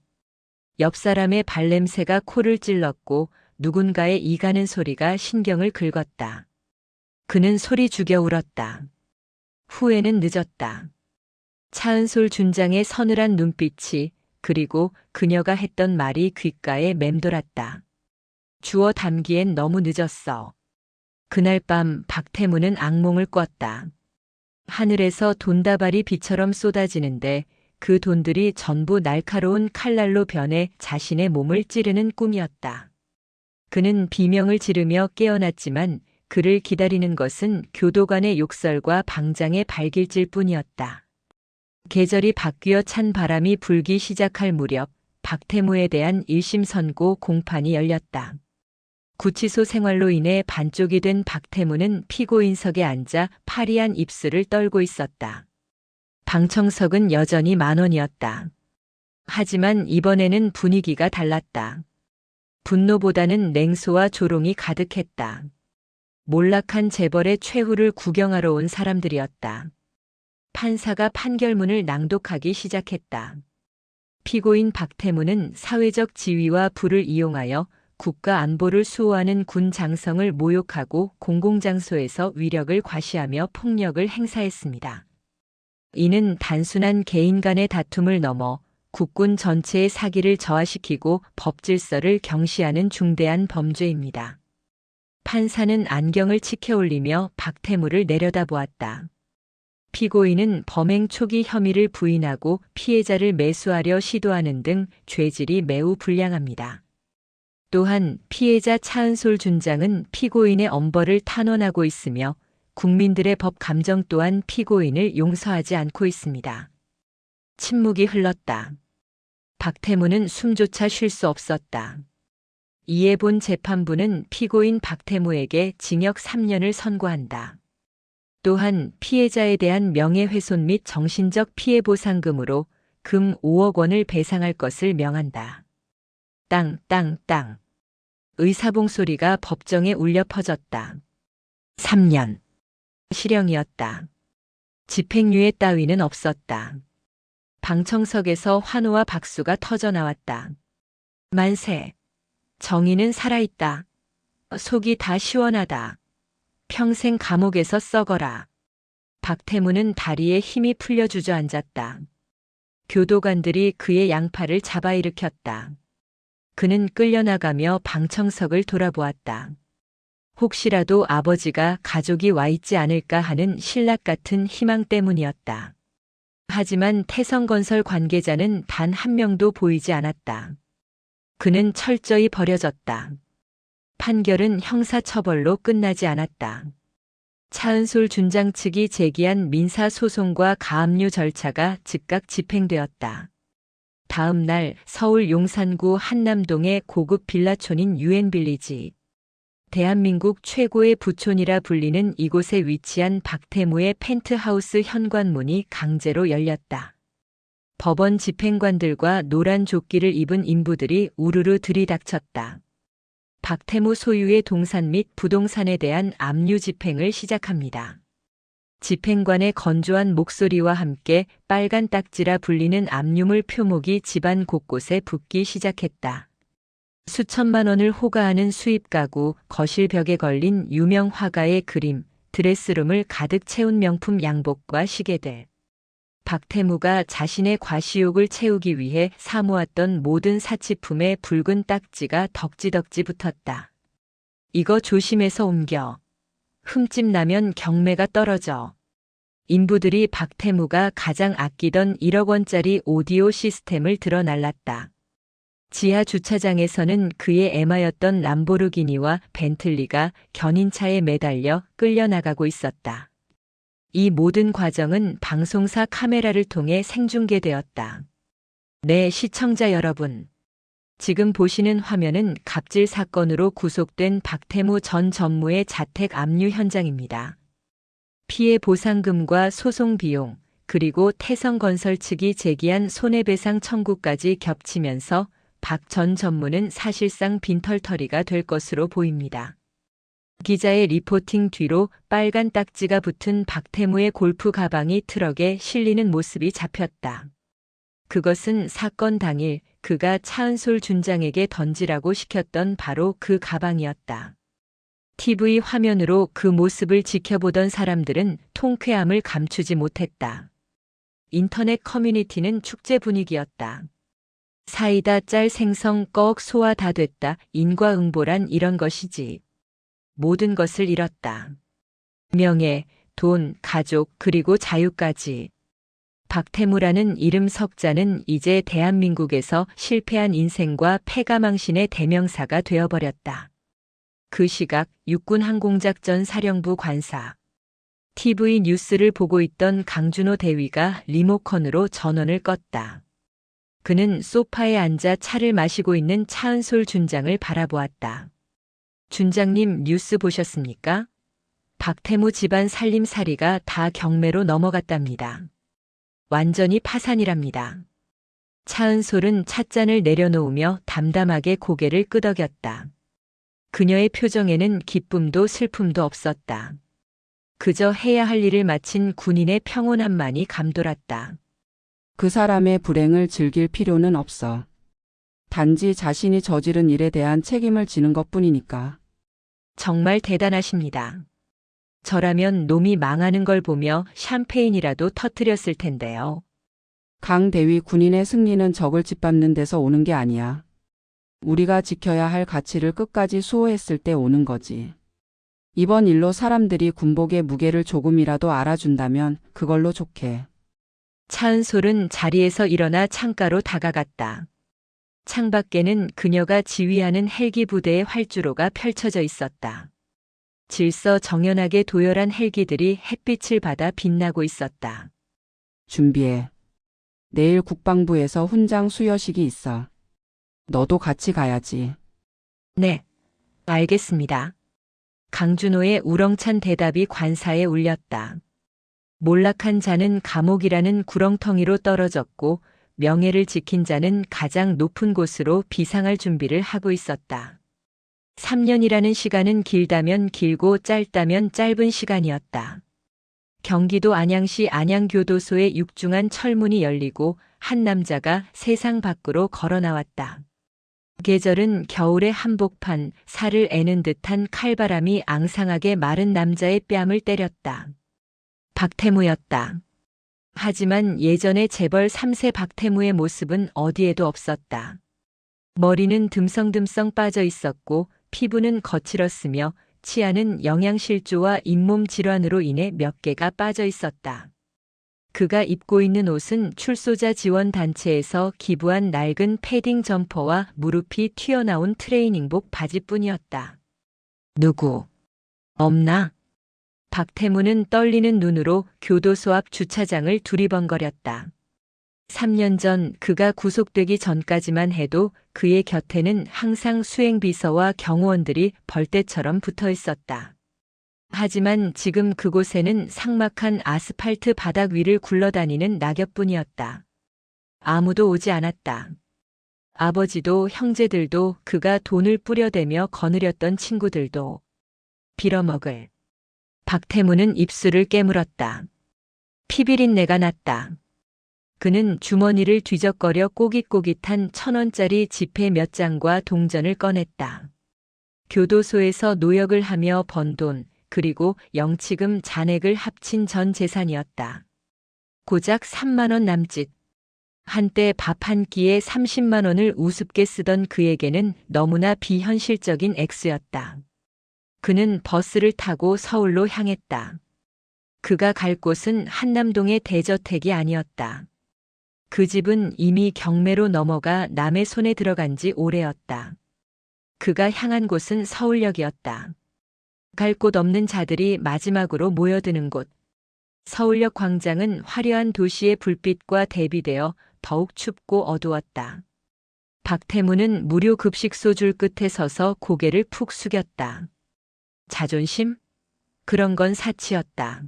옆 사람의 발냄새가 코를 찔렀고 누군가의 이가는 소리가 신경을 긁었다. 그는 소리 죽여 울었다. 후회는 늦었다. 차은솔 준장의 서늘한 눈빛이 그리고 그녀가 했던 말이 귓가에 맴돌았다. 주워 담기엔 너무 늦었어. 그날 밤 박태무는 악몽을 꿨다. 하늘에서 돈다발이 비처럼 쏟아지는데 그 돈들이 전부 날카로운 칼날로 변해 자신의 몸을 찌르는 꿈이었다. 그는 비명을 지르며 깨어났지만 그를 기다리는 것은 교도관의 욕설과 방장의 발길질 뿐이었다. 계절이 바뀌어 찬 바람이 불기 시작할 무렵 박태무에 대한 1심 선고 공판이 열렸다. 구치소 생활로 인해 반쪽이 된 박태무는 피고인석에 앉아 파리한 입술을 떨고 있었다. 방청석은 여전히 10,000원이었다. 하지만 이번에는 분위기가 달랐다. 분노보다는 냉소와 조롱이 가득했다. 몰락한 재벌의 최후를 구경하러 온 사람들이었다. 판사가 판결문을 낭독하기 시작했다. 피고인 박태무는 사회적 지위와 부를 이용하여 국가 안보를 수호하는 군 장성을 모욕하고 공공장소에서 위력을 과시하며 폭력을 행사했습니다. 이는 단순한 개인 간의 다툼을 넘어 국군 전체의 사기를 저하시키고 법질서를 경시하는 중대한 범죄입니다. 판사는 안경을 치켜올리며 박태무를 내려다보았다. 피고인은 범행 초기 혐의를 부인하고 피해자를 매수하려 시도하는 등 죄질이 매우 불량합니다. 또한 피해자 차은솔 준장은 피고인의 엄벌을 탄원하고 있으며 국민들의 법 감정 또한 피고인을 용서하지 않고 있습니다. 침묵이 흘렀다. 박태무는 숨조차 쉴 수 없었다. 이에 본 재판부는 피고인 박태무에게 징역 3년을 선고한다. 또한 피해자에 대한 명예훼손 및 정신적 피해 보상금으로 금 5억 원을 배상할 것을 명한다. 땅, 땅, 땅. 의사봉 소리가 법정에 울려 퍼졌다. 3년. 실형이었다. 집행유예 따위는 없었다. 방청석에서 환호와 박수가 터져나왔다. 만세. 정의는 살아있다. 속이 다 시원하다. 평생 감옥에서 썩어라. 박태무는 다리에 힘이 풀려 주저앉았다. 교도관들이 그의 양팔을 잡아 일으켰다. 그는 끌려나가며 방청석을 돌아보았다. 혹시라도 아버지가 가족이 와 있지 않을까 하는 신락 같은 희망 때문이었다. 하지만 태성건설 관계자는 단 한 명도 보이지 않았다. 그는 철저히 버려졌다. 판결은 형사처벌로 끝나지 않았다. 차은솔 준장 측이 제기한 민사소송과 가압류 절차가 즉각 집행되었다. 다음 날 서울 용산구 한남동의 고급 빌라촌인 유엔빌리지. 대한민국 최고의 부촌이라 불리는 이곳에 위치한 박태무의 펜트하우스 현관문이 강제로 열렸다. 법원 집행관들과 노란 조끼를 입은 인부들이 우르르 들이닥쳤다. 박태무 소유의 동산 및 부동산에 대한 압류 집행을 시작합니다. 집행관의 건조한 목소리와 함께 빨간 딱지라 불리는 압류물 표목이 집안 곳곳에 붙기 시작했다. 수천만 원을 호가하는 수입 가구, 거실 벽에 걸린 유명 화가의 그림, 드레스룸을 가득 채운 명품 양복과 시계들. 박태무가 자신의 과시욕을 채우기 위해 사모았던 모든 사치품에 붉은 딱지가 덕지덕지 붙었다. 이거 조심해서 옮겨. 흠집 나면 경매가 떨어져. 인부들이 박태무가 가장 아끼던 1억 원짜리 오디오 시스템을 들어 날랐다. 지하 주차장에서는 그의 애마였던 람보르기니와 벤틀리가 견인차에 매달려 끌려나가고 있었다. 이 모든 과정은 방송사 카메라를 통해 생중계되었다. 네, 시청자 여러분. 지금 보시는 화면은 갑질 사건으로 구속된 박태무 전 전무의 자택 압류 현장입니다. 피해 보상금과 소송 비용, 그리고 태성건설 측이 제기한 손해배상 청구까지 겹치면서 박 전 전무는 사실상 빈털터리가 될 것으로 보입니다. 기자의 리포팅 뒤로 빨간 딱지가 붙은 박태무의 골프 가방이 트럭에 실리는 모습이 잡혔다. 그것은 사건 당일 그가 차은솔 준장에게 던지라고 시켰던 바로 그 가방이었다. TV 화면으로 그 모습을 지켜보던 사람들은 통쾌함을 감추지 못했다. 인터넷 커뮤니티는 축제 분위기였다. 사이다 짤 생성 꺽 소화 다 됐다. 인과응보란 이런 것이지. 모든 것을 잃었다. 명예, 돈, 가족, 그리고 자유까지. 박태무라는 이름 석자는 이제 대한민국에서 실패한 인생과 패가망신의 대명사가 되어버렸다. 그 시각 육군항공작전 사령부 관사. TV 뉴스를 보고 있던 강준호 대위가 리모컨으로 전원을 껐다. 그는 소파에 앉아 차를 마시고 있는 차은솔 준장을 바라보았다. 준장님 뉴스 보셨습니까? 박태무 집안 살림살이가 다 경매로 넘어갔답니다. 완전히 파산이랍니다. 차은솔은 찻잔을 내려놓으며 담담하게 고개를 끄덕였다. 그녀의 표정에는 기쁨도 슬픔도 없었다. 그저 해야 할 일을 마친 군인의 평온함만이 감돌았다. 그 사람의 불행을 즐길 필요는 없어. 단지 자신이 저지른 일에 대한 책임을 지는 것뿐이니까. 정말 대단하십니다. 저라면 놈이 망하는 걸 보며 샴페인이라도 터뜨렸을 텐데요. 강 대위 군인의 승리는 적을 짓밟는 데서 오는 게 아니야. 우리가 지켜야 할 가치를 끝까지 수호했을 때 오는 거지. 이번 일로 사람들이 군복의 무게를 조금이라도 알아준다면 그걸로 좋게. 차은솔은 자리에서 일어나 창가로 다가갔다. 창밖에는 그녀가 지휘하는 헬기 부대의 활주로가 펼쳐져 있었다. 질서 정연하게 도열한 헬기들이 햇빛을 받아 빛나고 있었다. 준비해. 내일 국방부에서 훈장 수여식이 있어. 너도 같이 가야지. 네, 알겠습니다. 강준호의 우렁찬 대답이 관사에 울렸다. 몰락한 자는 감옥이라는 구렁텅이로 떨어졌고 명예를 지킨 자는 가장 높은 곳으로 비상할 준비를 하고 있었다. 3년이라는 시간은 길다면 길고 짧다면 짧은 시간이었다. 경기도 안양시 안양교도소의 육중한 철문이 열리고 한 남자가 세상 밖으로 걸어 나왔다. 계절은 겨울의 한복판, 살을 애는 듯한 칼바람이 앙상하게 마른 남자의 뺨을 때렸다. 박태무였다. 하지만 예전의 재벌 3세 박태무의 모습은 어디에도 없었다. 머리는 듬성듬성 빠져 있었고 피부는 거칠었으며 치아는 영양실조와 잇몸 질환으로 인해 몇 개가 빠져 있었다. 그가 입고 있는 옷은 출소자 지원 단체에서 기부한 낡은 패딩 점퍼와 무릎이 튀어나온 트레이닝복 바지뿐이었다. 누구? 없나? 박태무는 떨리는 눈으로 교도소 앞 주차장을 두리번거렸다. 3년 전 그가 구속되기 전까지만 해도 그의 곁에는 항상 수행비서와 경호원들이 벌떼처럼 붙어 있었다. 하지만 지금 그곳에는 삭막한 아스팔트 바닥 위를 굴러다니는 낙엽뿐이었다. 아무도 오지 않았다. 아버지도 형제들도 그가 돈을 뿌려대며 거느렸던 친구들도 빌어먹을. 박태무는 입술을 깨물었다. 피비린내가 났다. 그는 주머니를 뒤적거려 꼬깃꼬깃한 1,000원짜리 지폐 몇 장과 동전을 꺼냈다. 교도소에서 노역을 하며 번 돈, 그리고 영치금 잔액을 합친 전 재산이었다. 고작 3만 원 남짓. 한때 밥 한 끼에 30만 원을 우습게 쓰던 그에게는 너무나 비현실적인 액수였다. 그는 버스를 타고 서울로 향했다. 그가 갈 곳은 한남동의 대저택이 아니었다. 그 집은 이미 경매로 넘어가 남의 손에 들어간 지 오래였다. 그가 향한 곳은 서울역이었다. 갈 곳 없는 자들이 마지막으로 모여드는 곳. 서울역 광장은 화려한 도시의 불빛과 대비되어 더욱 춥고 어두웠다. 박태무는 무료 급식소 줄 끝에 서서 고개를 푹 숙였다. 자존심? 그런 건 사치였다.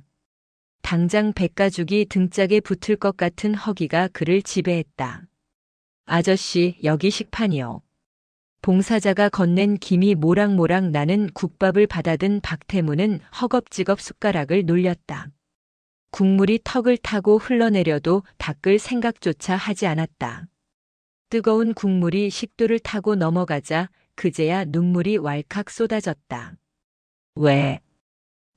당장 백가죽이 등짝에 붙을 것 같은 허기가 그를 지배했다. 아저씨, 여기 식판이요. 봉사자가 건넨 김이 모락모락 나는 국밥을 받아든 박태무는 허겁지겁 숟가락을 놀렸다. 국물이 턱을 타고 흘러내려도 닦을 생각조차 하지 않았다. 뜨거운 국물이 식도를 타고 넘어가자 그제야 눈물이 왈칵 쏟아졌다.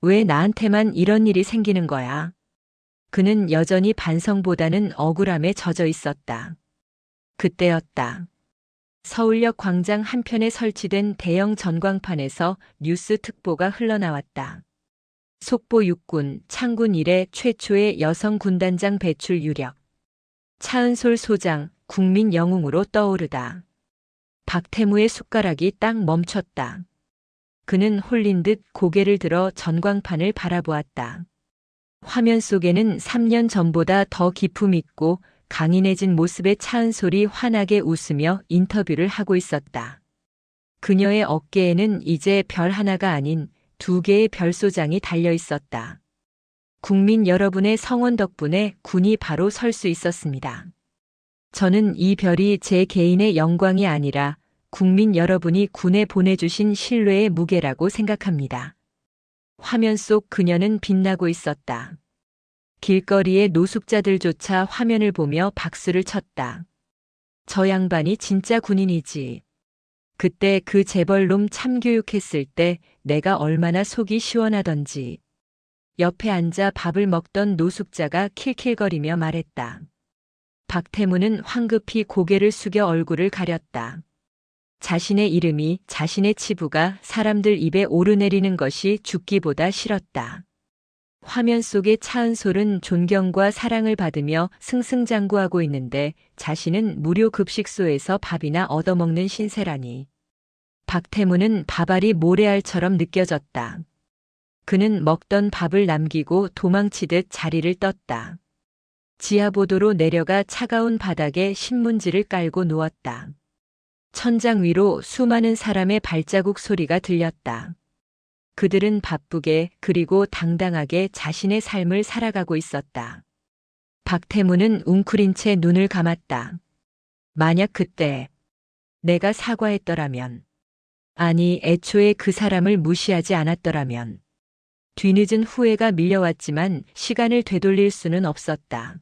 왜 나한테만 이런 일이 생기는 거야? 그는 여전히 반성보다는 억울함에 젖어 있었다. 그때였다. 서울역 광장 한편에 설치된 대형 전광판에서 뉴스 특보가 흘러나왔다. 속보 육군, 창군 이래 최초의 여성 군단장 배출 유력. 차은솔 소장, 국민 영웅으로 떠오르다. 박태무의 숟가락이 딱 멈췄다. 그는 홀린 듯 고개를 들어 전광판을 바라보았다. 화면 속에는 3년 전보다 더 기품 있고 강인해진 모습의 차은솔이 환하게 웃으며 인터뷰를 하고 있었다. 그녀의 어깨에는 이제 별 하나가 아닌 2개의 별소장이 달려 있었다. 국민 여러분의 성원 덕분에 군이 바로 설 수 있었습니다. 저는 이 별이 제 개인의 영광이 아니라 국민 여러분이 군에 보내주신 신뢰의 무게라고 생각합니다. 화면 속 그녀는 빛나고 있었다. 길거리의 노숙자들조차 화면을 보며 박수를 쳤다. 저 양반이 진짜 군인이지. 그때 그 재벌놈 참교육했을 때 내가 얼마나 속이 시원하던지. 옆에 앉아 밥을 먹던 노숙자가 킬킬거리며 말했다. 박태무는 황급히 고개를 숙여 얼굴을 가렸다. 자신의 이름이, 자신의 치부가 사람들 입에 오르내리는 것이 죽기보다 싫었다. 화면 속의 차은솔은 존경과 사랑을 받으며 승승장구하고 있는데 자신은 무료 급식소에서 밥이나 얻어먹는 신세라니. 박태무는 밥알이 모래알처럼 느껴졌다. 그는 먹던 밥을 남기고 도망치듯 자리를 떴다. 지하보도로 내려가 차가운 바닥에 신문지를 깔고 누웠다. 천장 위로 수많은 사람의 발자국 소리가 들렸다. 그들은 바쁘게 그리고 당당하게 자신의 삶을 살아가고 있었다. 박태무는 웅크린 채 눈을 감았다. 만약 그때 내가 사과했더라면, 아니 애초에 그 사람을 무시하지 않았더라면, 뒤늦은 후회가 밀려왔지만 시간을 되돌릴 수는 없었다.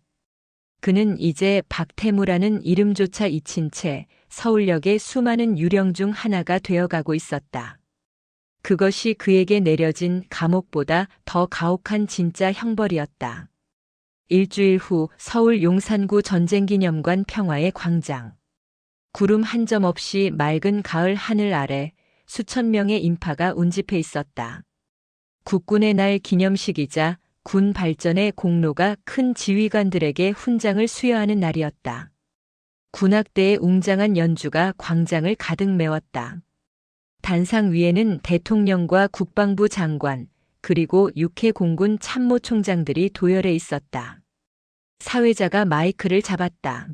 그는 이제 박태무라는 이름조차 잊힌 채 서울역의 수많은 유령 중 하나가 되어가고 있었다. 그것이 그에게 내려진 감옥보다 더 가혹한 진짜 형벌이었다. 일주일 후 서울 용산구 전쟁기념관 평화의 광장. 구름 한 점 없이 맑은 가을 하늘 아래 수천 명의 인파가 운집해 있었다. 국군의 날 기념식이자 군 발전의 공로가 큰 지휘관들에게 훈장을 수여하는 날이었다. 군악대의 웅장한 연주가 광장을 가득 메웠다. 단상 위에는 대통령과 국방부 장관, 그리고 육해 공군 참모총장들이 도열해 있었다. 사회자가 마이크를 잡았다.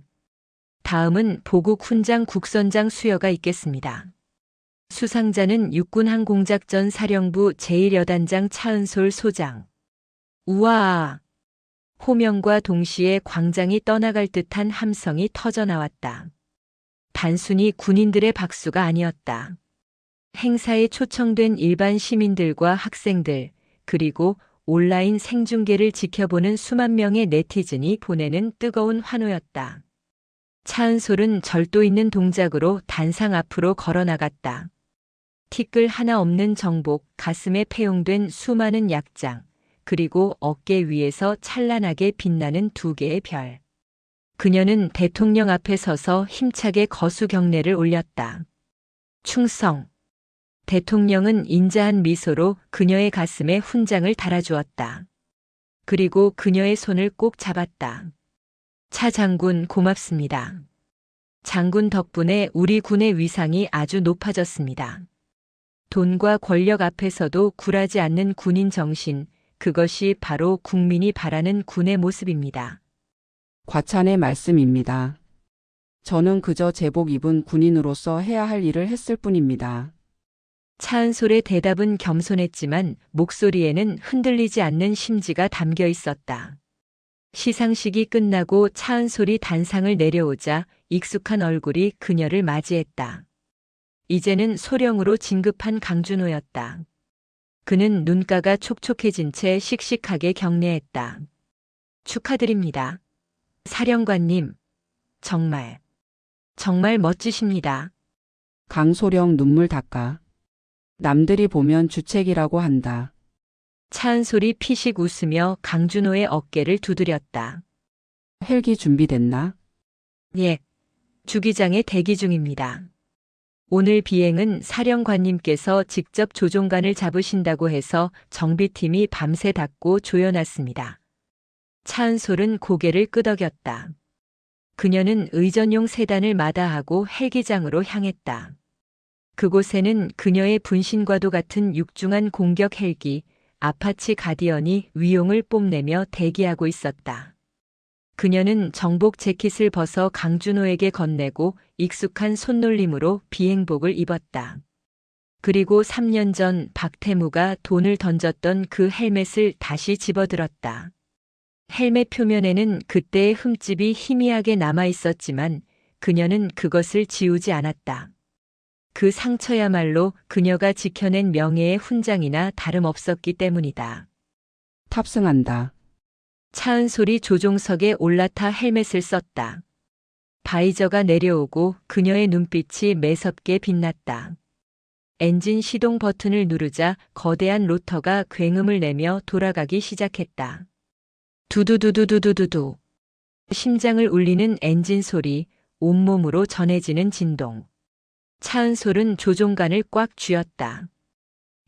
다음은 보국 훈장 국선장 수여가 있겠습니다. 수상자는 육군항공작전 사령부 제1여단장 차은솔 소장. 우와! 호명과 동시에 광장이 떠나갈 듯한 함성이 터져 나왔다. 단순히 군인들의 박수가 아니었다. 행사에 초청된 일반 시민들과 학생들, 그리고 온라인 생중계를 지켜보는 수만 명의 네티즌이 보내는 뜨거운 환호였다. 차은솔은 절도 있는 동작으로 단상 앞으로 걸어 나갔다. 티끌 하나 없는 정복, 가슴에 패용된 수많은 약장, 그리고 어깨 위에서 찬란하게 빛나는 두 개의 별. 그녀는 대통령 앞에 서서 힘차게 거수 경례를 올렸다. 충성. 대통령은 인자한 미소로 그녀의 가슴에 훈장을 달아주었다. 그리고 그녀의 손을 꼭 잡았다. 차 장군 고맙습니다. 장군 덕분에 우리 군의 위상이 아주 높아졌습니다. 돈과 권력 앞에서도 굴하지 않는 군인 정신, 그것이 바로 국민이 바라는 군의 모습입니다. 과찬의 말씀입니다. 저는 그저 제복 입은 군인으로서 해야 할 일을 했을 뿐입니다. 차은솔의 대답은 겸손했지만 목소리에는 흔들리지 않는 심지가 담겨 있었다. 시상식이 끝나고 차은솔이 단상을 내려오자 익숙한 얼굴이 그녀를 맞이했다. 이제는 소령으로 진급한 강준호였다. 그는 눈가가 촉촉해진 채 씩씩하게 경례했다. 축하드립니다. 사령관님, 정말 멋지십니다. 강소령 눈물 닦아. 남들이 보면 주책이라고 한다. 차은솔이 피식 웃으며 강준호의 어깨를 두드렸다. 헬기 준비됐나? 예, 주기장에 대기 중입니다. 오늘 비행은 사령관님께서 직접 조종관을 잡으신다고 해서 정비팀이 밤새 닦고 조여놨습니다. 차은솔은 고개를 끄덕였다. 그녀는 의전용 세단을 마다하고 헬기장으로 향했다. 그곳에는 그녀의 분신과도 같은 육중한 공격 헬기, 아파치 가디언이 위용을 뽐내며 대기하고 있었다. 그녀는 정복 재킷을 벗어 강준호에게 건네고 익숙한 손놀림으로 비행복을 입었다. 그리고 3년 전 박태무가 돈을 던졌던 그 헬멧을 다시 집어들었다. 헬멧 표면에는 그때의 흠집이 희미하게 남아 있었지만 그녀는 그것을 지우지 않았다. 그 상처야말로 그녀가 지켜낸 명예의 훈장이나 다름없었기 때문이다. 탑승한다. 차은솔이 조종석에 올라타 헬멧을 썼다. 바이저가 내려오고 그녀의 눈빛이 매섭게 빛났다. 엔진 시동 버튼을 누르자 거대한 로터가 굉음을 내며 돌아가기 시작했다. 두두두두두두두. 심장을 울리는 엔진 소리, 온몸으로 전해지는 진동. 차은솔은 조종관을 꽉 쥐었다.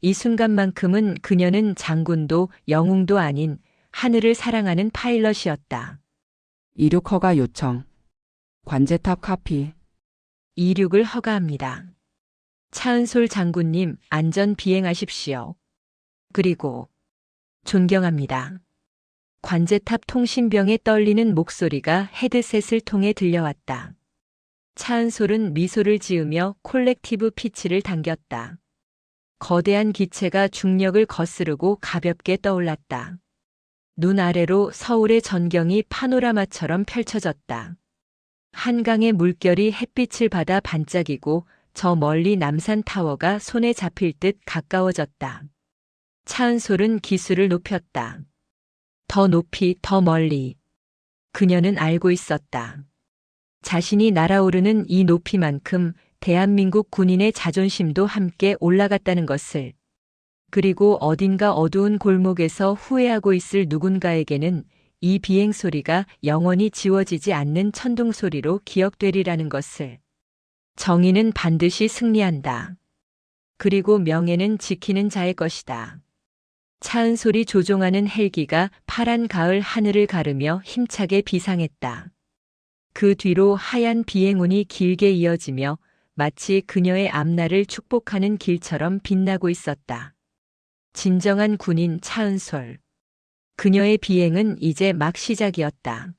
이 순간만큼은 그녀는 장군도 영웅도 아닌 하늘을 사랑하는 파일럿이었다. 이륙 허가 요청. 관제탑 카피. 이륙을 허가합니다. 차은솔 장군님, 안전 비행하십시오. 그리고 존경합니다. 관제탑 통신병의 떨리는 목소리가 헤드셋을 통해 들려왔다. 차은솔은 미소를 지으며 콜렉티브 피치를 당겼다. 거대한 기체가 중력을 거스르고 가볍게 떠올랐다. 눈 아래로 서울의 전경이 파노라마처럼 펼쳐졌다. 한강의 물결이 햇빛을 받아 반짝이고 저 멀리 남산타워가 손에 잡힐 듯 가까워졌다. 차은솔은 기술을 높였다. 더 높이, 더 멀리. 그녀는 알고 있었다. 자신이 날아오르는 이 높이만큼 대한민국 군인의 자존심도 함께 올라갔다는 것을. 그리고 어딘가 어두운 골목에서 후회하고 있을 누군가에게는 이 비행 소리가 영원히 지워지지 않는 천둥 소리로 기억되리라는 것을. 정의는 반드시 승리한다. 그리고 명예는 지키는 자의 것이다. 차은솔이 조종하는 헬기가 파란 가을 하늘을 가르며 힘차게 비상했다. 그 뒤로 하얀 비행운이 길게 이어지며 마치 그녀의 앞날을 축복하는 길처럼 빛나고 있었다. 진정한 군인 차은솔. 그녀의 비행은 이제 막 시작이었다.